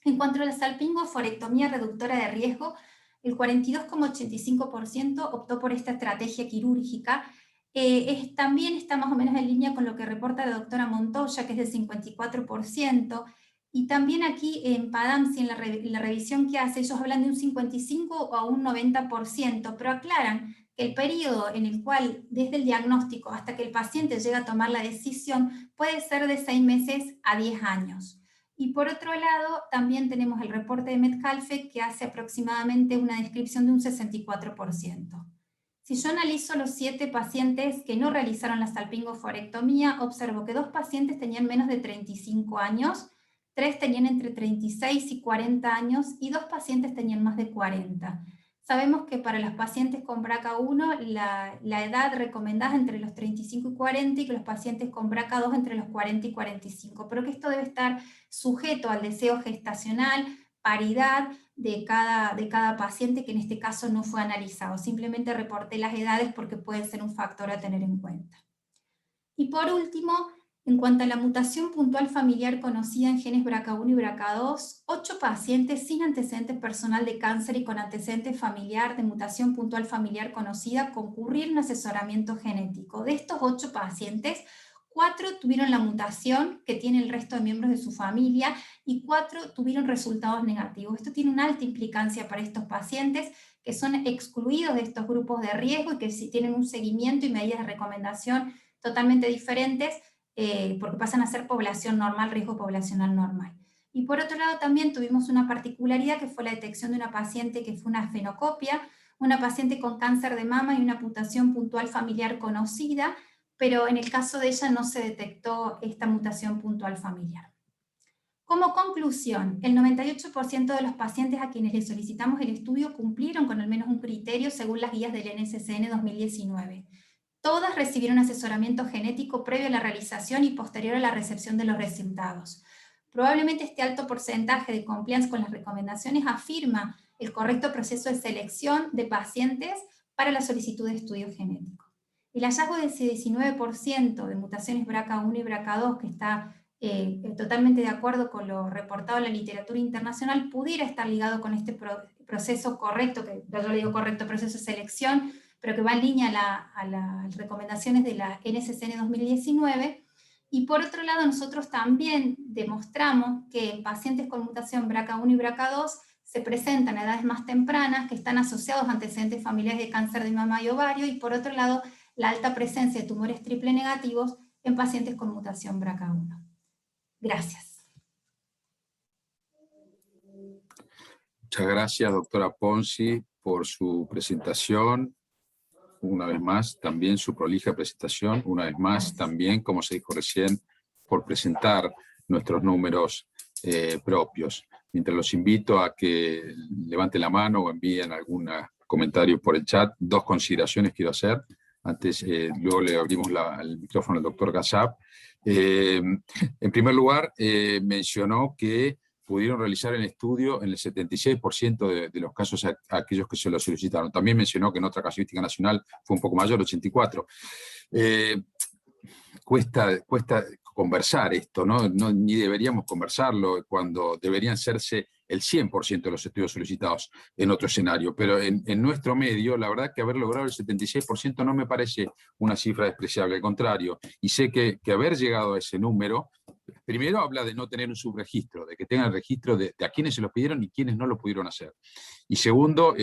En cuanto a la salpingoforectomía reductora de riesgo, el 42,85% optó por esta estrategia quirúrgica. También está más o menos en línea con lo que reporta la doctora Montoya, que es del 54%, y también aquí en PADAMSI, en la revisión que hace, ellos hablan de un 55 a un 90%, pero aclaran que el periodo en el cual, desde el diagnóstico hasta que el paciente llega a tomar la decisión, puede ser de 6 meses a 10 años. Y por otro lado, también tenemos el reporte de Metcalfe, que hace aproximadamente una descripción de un 64%. Si yo analizo los 7 pacientes que no realizaron la salpingoforectomía, observo que 2 pacientes tenían menos de 35 años, 3 tenían entre 36 y 40 años, y 2 pacientes tenían más de 40. Sabemos que para los pacientes con BRCA1 la edad recomendada es entre los 35 y 40, y que los pacientes con BRCA2 entre los 40 y 45, pero que esto debe estar sujeto al deseo gestacional, paridad de cada paciente, que en este caso no fue analizado. Simplemente reporté las edades porque pueden ser un factor a tener en cuenta. Y por último, en cuanto a la mutación puntual familiar conocida en genes BRCA1 y BRCA2, 8 pacientes sin antecedentes personal de cáncer y con antecedente familiar de mutación puntual familiar conocida concurrieron a asesoramiento genético. De estos 8 pacientes, 4 tuvieron la mutación que tiene el resto de miembros de su familia, y 4 tuvieron resultados negativos. Esto tiene una alta implicancia para estos pacientes, que son excluidos de estos grupos de riesgo y que sí tienen un seguimiento y medidas de recomendación totalmente diferentes, porque pasan a ser población normal, riesgo poblacional normal. Y por otro lado también tuvimos una particularidad que fue la detección de una paciente que fue una fenocopia, una paciente con cáncer de mama y una mutación puntual familiar conocida, pero en el caso de ella no se detectó esta mutación puntual familiar. Como conclusión, el 98% de los pacientes a quienes les solicitamos el estudio cumplieron con al menos un criterio según las guías del NCCN 2019. Todas recibieron asesoramiento genético previo a la realización y posterior a la recepción de los resultados. Probablemente este alto porcentaje de compliance con las recomendaciones afirma el correcto proceso de selección de pacientes para la solicitud de estudio genético. El hallazgo de ese 19% de mutaciones BRCA1 y BRCA2, que está totalmente de acuerdo con lo reportado en la literatura internacional, pudiera estar ligado con este proceso correcto, que yo le digo correcto, proceso de selección, pero que va en línea a las recomendaciones de la NCCN 2019. Y por otro lado, nosotros también demostramos que en pacientes con mutación BRCA1 y BRCA2 se presentan a edades más tempranas, que están asociados a antecedentes familiares de cáncer de mama y ovario, y por otro lado, la alta presencia de tumores triple negativos en pacientes con mutación BRCA1. Gracias. Muchas gracias, doctora Ponzi, por su presentación. Una vez más, también su prolija presentación. Una vez más, también, como se dijo recién, por presentar nuestros números propios. Mientras los invito a que levanten la mano o envíen algún comentario por el chat, dos consideraciones quiero hacer. Antes, luego le abrimos el micrófono al doctor Kassab. En primer lugar, mencionó que pudieron realizar el estudio en el 76% de los casos a aquellos que se lo solicitaron. También mencionó que en otra casuística nacional fue un poco mayor, 84%. Cuesta conversar esto, ¿no? Ni deberíamos conversarlo cuando deberían serse el 100% de los estudios solicitados en otro escenario, pero en nuestro medio, la verdad que haber logrado el 76% no me parece una cifra despreciable, al contrario, y sé que haber llegado a ese número, primero habla de no tener un subregistro, de que tengan el registro de a quienes se los pidieron y quienes no lo pudieron hacer. Y segundo,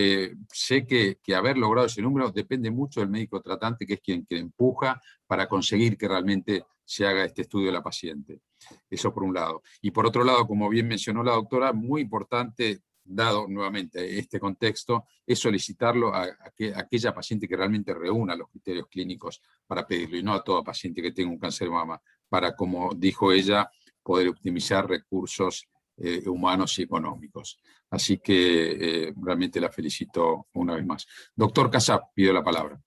sé que haber logrado ese número depende mucho del médico tratante, que es quien empuja para conseguir que realmente se haga este estudio de la paciente. Eso por un lado. Y por otro lado, como bien mencionó la doctora, muy importante, dado nuevamente este contexto, es solicitarlo a aquella paciente que realmente reúna los criterios clínicos para pedirlo, y no a toda paciente que tenga un cáncer de mama, para, como dijo ella, poder optimizar recursos humanos y económicos. Así que realmente la felicito una vez más. Doctor Kassab, pido la palabra.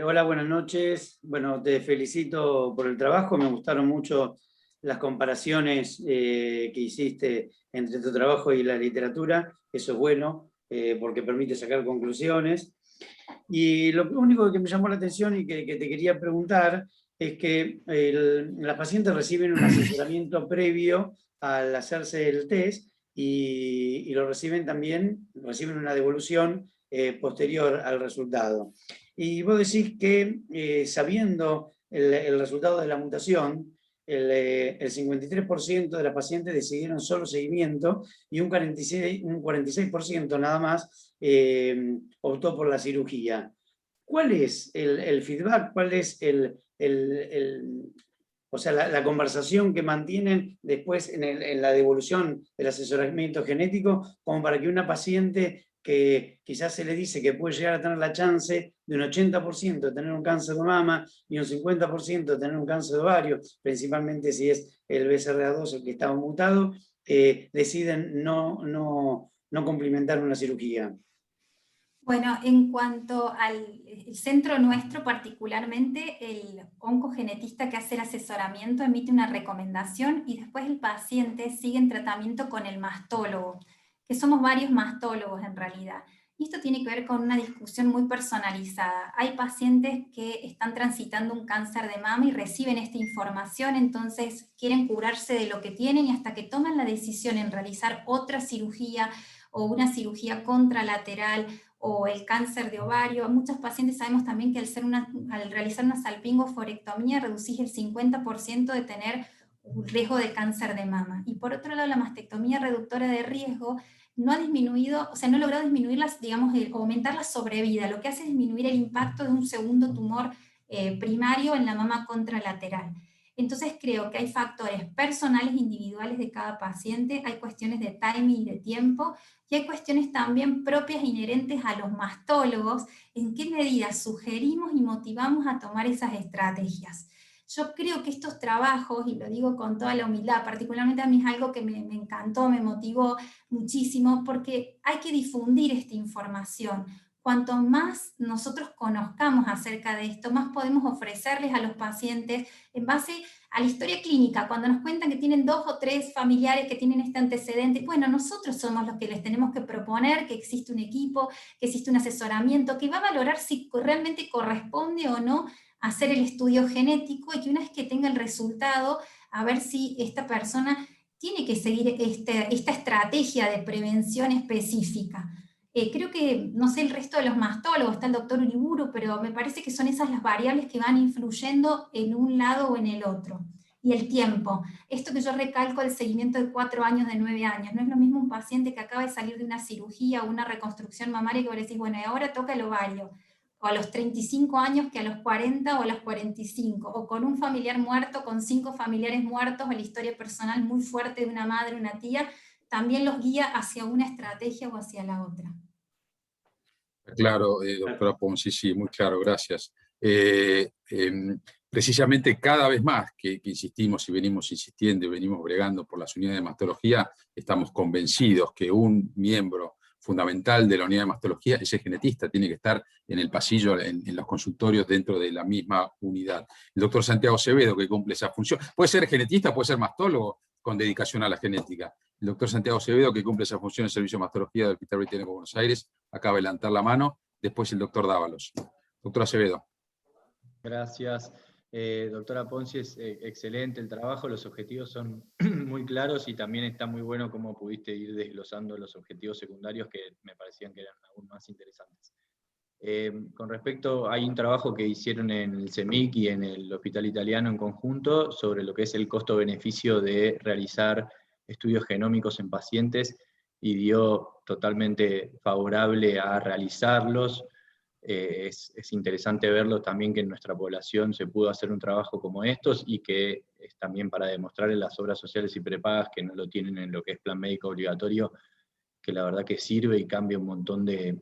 Hola, buenas noches. Bueno, te felicito por el trabajo. Me gustaron mucho las comparaciones que hiciste entre tu trabajo y la literatura. Eso es bueno, porque permite sacar conclusiones. Y lo único que me llamó la atención y que te quería preguntar es que las pacientes reciben un asesoramiento previo al hacerse el test y lo reciben una devolución posterior al resultado. Y vos decís que sabiendo el resultado de la mutación, el 53% de las pacientes decidieron solo seguimiento y un 46% nada más optó por la cirugía. ¿Cuál es el feedback? ¿Cuál es la conversación que mantienen después en la devolución del asesoramiento genético, como para que una paciente que quizás se le dice que puede llegar a tener la chance de un 80% de tener un cáncer de mama y un 50% de tener un cáncer de ovario, principalmente si es el BCRA2 el que estaba mutado, deciden no complementar una cirugía? Bueno, en cuanto al centro nuestro particularmente, el oncogenetista que hace el asesoramiento emite una recomendación y después el paciente sigue en tratamiento con el mastólogo, que somos varios mastólogos en realidad. Y esto tiene que ver con una discusión muy personalizada. Hay pacientes que están transitando un cáncer de mama y reciben esta información, entonces quieren curarse de lo que tienen y hasta que toman la decisión en realizar otra cirugía o una cirugía contralateral o el cáncer de ovario. Muchos pacientes sabemos también que al realizar una salpingoforectomía reducís el 50% de tener un riesgo de cáncer de mama. Y por otro lado, la mastectomía reductora de riesgo no ha disminuido, o sea, no ha logrado disminuir aumentar la sobrevida. Lo que hace es disminuir el impacto de un segundo tumor primario en la mama contralateral. Entonces creo que hay factores personales, individuales de cada paciente, hay cuestiones de timing y de tiempo, y hay cuestiones también propias inherentes a los mastólogos, en qué medida sugerimos y motivamos a tomar esas estrategias. Yo creo que estos trabajos, y lo digo con toda la humildad, particularmente a mí es algo que me encantó, me motivó muchísimo, porque hay que difundir esta información. Cuanto más nosotros conozcamos acerca de esto, más podemos ofrecerles a los pacientes en base a la historia clínica, cuando nos cuentan que tienen 2 o 3 familiares que tienen este antecedente, bueno, nosotros somos los que les tenemos que proponer que existe un equipo, que existe un asesoramiento, que va a valorar si realmente corresponde o no hacer el estudio genético, y que una vez que tenga el resultado, a ver si esta persona tiene que seguir esta estrategia de prevención específica. Creo que, no sé el resto de los mastólogos, está el doctor Uriburu, pero me parece que son esas las variables que van influyendo en un lado o en el otro. Y el tiempo. Esto que yo recalco, el seguimiento de 4 años, de 9 años. No es lo mismo un paciente que acaba de salir de una cirugía o una reconstrucción mamaria que vos le decís, bueno, y ahora toca el ovario. O a los 35 años que a los 40 o a los 45. O con un familiar muerto, con 5 familiares muertos, o la historia personal muy fuerte de una madre, una tía, también los guía hacia una estrategia o hacia la otra. Claro, doctora Ponzi, sí, muy claro, gracias. Precisamente cada vez más que insistimos y venimos insistiendo y venimos bregando por las unidades de mastología, estamos convencidos que un miembro fundamental de la unidad de mastología es el genetista, tiene que estar en el pasillo, en los consultorios dentro de la misma unidad. El doctor Santiago Acevedo, que cumple esa función, puede ser genetista, puede ser mastólogo con dedicación a la genética. El doctor Santiago Acevedo, que cumple esa función en el Servicio de Mastología del Hospital Británico de Buenos Aires, acaba de levantar la mano. Después el doctor Dávalos. Doctor Acevedo. Gracias. Doctora Ponzi, es excelente el trabajo, los objetivos son muy claros y también está muy bueno cómo pudiste ir desglosando los objetivos secundarios que me parecían que eran aún más interesantes. Con respecto, hay un trabajo que hicieron en el CEMIC y en el Hospital Italiano en conjunto sobre lo que es el costo-beneficio de realizar estudios genómicos en pacientes y dio totalmente favorable a realizarlos. Es interesante verlo también que en nuestra población se pudo hacer un trabajo como estos y que es también para demostrar en las obras sociales y prepagas que no lo tienen en lo que es plan médico obligatorio, que la verdad que sirve y cambia un montón de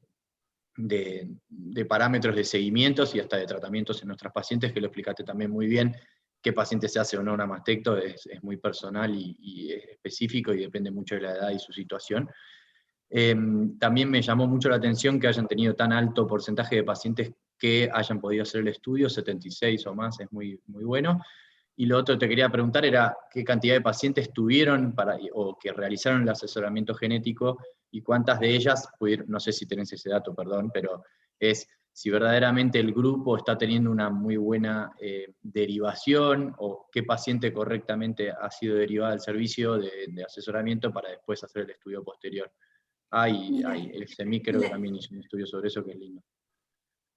parámetros de seguimientos y hasta de tratamientos en nuestras pacientes, que lo explicaste también muy bien. Qué paciente se hace o no una mastecto es muy personal y es específico y depende mucho de la edad y su situación. También me llamó mucho la atención que hayan tenido tan alto porcentaje de pacientes que hayan podido hacer el estudio, 76 o más, es muy, muy bueno. Y lo otro que te quería preguntar era qué cantidad de pacientes tuvieron o que realizaron el asesoramiento genético y cuántas de ellas pudieron, no sé si tenés ese dato, perdón, pero es si verdaderamente el grupo está teniendo una muy buena derivación o qué paciente correctamente ha sido derivada del servicio de asesoramiento para después hacer el estudio posterior. El CEMIC creo que también hizo un estudio sobre eso que es lindo.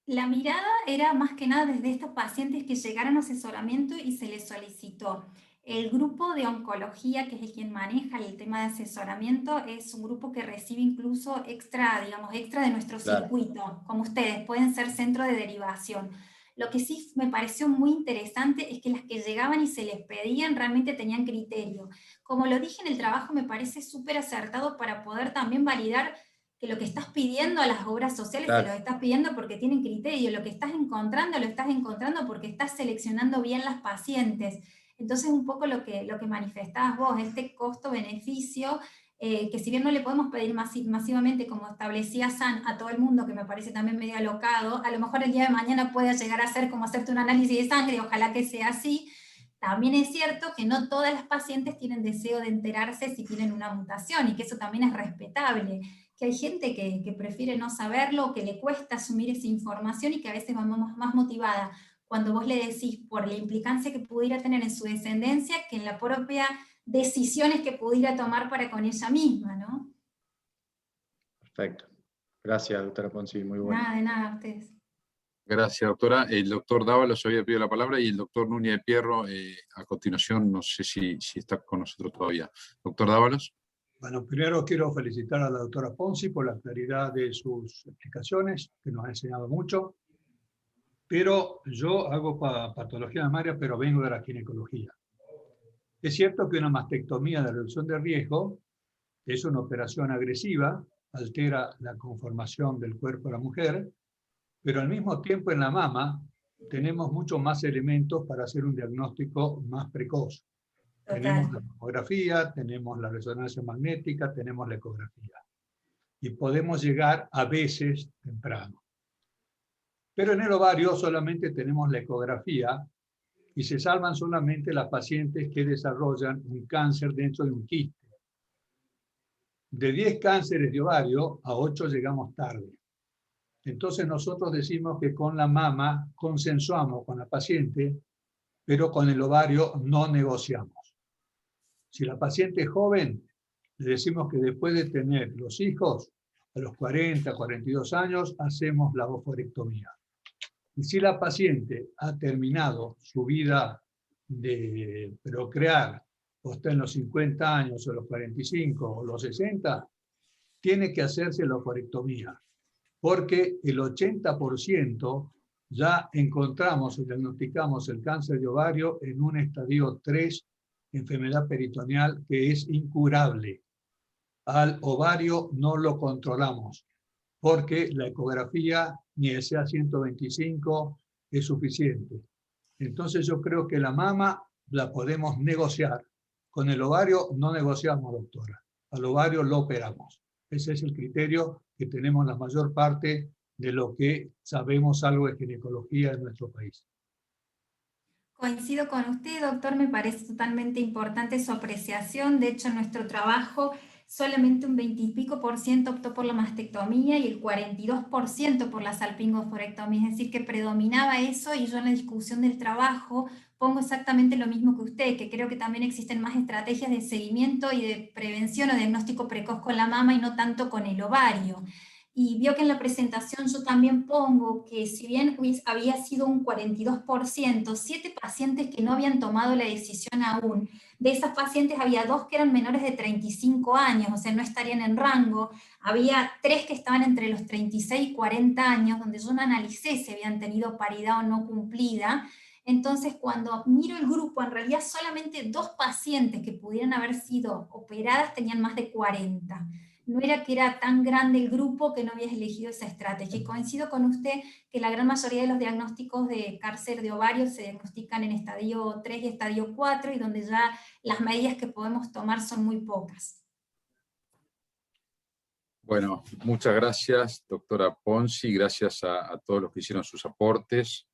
La mirada era más que nada desde estos pacientes que llegaron a asesoramiento y se les solicitó. El grupo de oncología, que es el quien maneja el tema de asesoramiento, es un grupo que recibe incluso extra, digamos, extra de nuestro circuito, como ustedes, pueden ser centro de derivación. Lo que sí me pareció muy interesante es que las que llegaban y se les pedían realmente tenían criterio. Como lo dije en el trabajo, me parece súper acertado para poder también validar que lo que estás pidiendo a las obras sociales te lo estás pidiendo porque tienen criterio, lo que estás encontrando lo estás encontrando porque estás seleccionando bien las pacientes. Entonces un poco lo que manifestabas vos, este costo-beneficio, que si bien no le podemos pedir masivamente, como establecía San, a todo el mundo, que me parece también medio alocado, a lo mejor el día de mañana puede llegar a ser como hacerte un análisis de sangre, ojalá que sea así. También es cierto que no todas las pacientes tienen deseo de enterarse si tienen una mutación, y que eso también es respetable, que hay gente que prefiere no saberlo, que le cuesta asumir esa información y que a veces va más motivada cuando vos le decís por la implicancia que pudiera tener en su descendencia que en la propia decisiones que pudiera tomar para con ella misma, ¿no? Perfecto. Gracias, doctora Ponzi, muy bueno. Nada, de nada, a ustedes. Gracias, doctora. El doctor Dávalos había pedido la palabra y el doctor Núñez de Pierro, a continuación, no sé si está con nosotros todavía. Doctor Dávalos. Bueno, primero quiero felicitar a la doctora Ponzi por la claridad de sus explicaciones, que nos ha enseñado mucho. pero yo hago patología mamaria, pero vengo de la ginecología. Es cierto que una mastectomía de reducción de riesgo es una operación agresiva, altera la conformación del cuerpo de la mujer, pero al mismo tiempo en la mama tenemos muchos más elementos para hacer un diagnóstico más precoz. Total. Tenemos la mamografía, tenemos la resonancia magnética, tenemos la ecografía. Y podemos llegar a veces temprano. Pero en el ovario solamente tenemos la ecografía y se salvan solamente las pacientes que desarrollan un cáncer dentro de un quiste. De 10 cánceres de ovario, a 8 llegamos tarde. Entonces nosotros decimos que con la mama consensuamos con la paciente, pero con el ovario no negociamos. Si la paciente es joven, le decimos que después de tener los hijos, a los 40, 42 años, hacemos la ovarectomía. Y si la paciente ha terminado su vida de procrear, o está en los 50 años, o los 45, o los 60, tiene que hacerse la ovarectomía, porque el 80% ya encontramos o diagnosticamos el cáncer de ovario en un estadio 3, enfermedad peritoneal, que es incurable. Al ovario no lo controlamos, porque la ecografía ni el CA125 es suficiente. Entonces yo creo que la mama la podemos negociar. Con el ovario no negociamos, doctora. Al ovario lo operamos. Ese es el criterio que tenemos la mayor parte de lo que sabemos algo de ginecología en nuestro país. Coincido con usted, doctor, me parece totalmente importante su apreciación. De hecho, en nuestro trabajo solamente un 20 y pico % optó por la mastectomía y el 42% por la salpingoforectomía, es decir, que predominaba eso, y yo en la discusión del trabajo pongo exactamente lo mismo que usted, que creo que también existen más estrategias de seguimiento y de prevención o diagnóstico precoz con la mama y no tanto con el ovario. Y vio que en la presentación yo también pongo que si bien había sido un 42%, 7 pacientes que no habían tomado la decisión aún, de esas pacientes había 2 que eran menores de 35 años, o sea, no estarían en rango, había 3 que estaban entre los 36 y 40 años, donde yo no analicé si habían tenido paridad o no cumplida. Entonces, cuando miro el grupo, en realidad solamente 2 pacientes que pudieran haber sido operadas tenían más de 40. No era que era tan grande el grupo que no habías elegido esa estrategia. Y coincido con usted que la gran mayoría de los diagnósticos de cáncer de ovario se diagnostican en estadio 3 y estadio 4, y donde ya las medidas que podemos tomar son muy pocas. Bueno, muchas gracias, doctora Ponzi, gracias a todos los que hicieron sus aportes.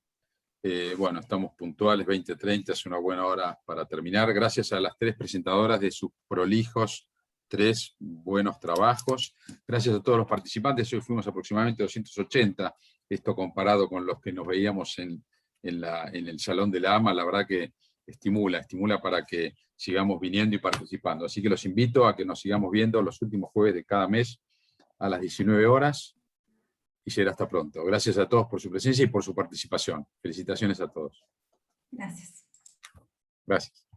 Bueno, estamos puntuales, 20:30, es una buena hora para terminar. Gracias a las 3 presentadoras de sus prolijos 3 buenos trabajos. Gracias a todos los participantes, hoy fuimos aproximadamente 280, esto comparado con los que nos veíamos en el Salón de la AMA, la verdad que estimula para que sigamos viniendo y participando. Así que los invito a que nos sigamos viendo los últimos jueves de cada mes a las 19 horas, y será hasta pronto. Gracias a todos por su presencia y por su participación. Felicitaciones a todos. Gracias. Gracias.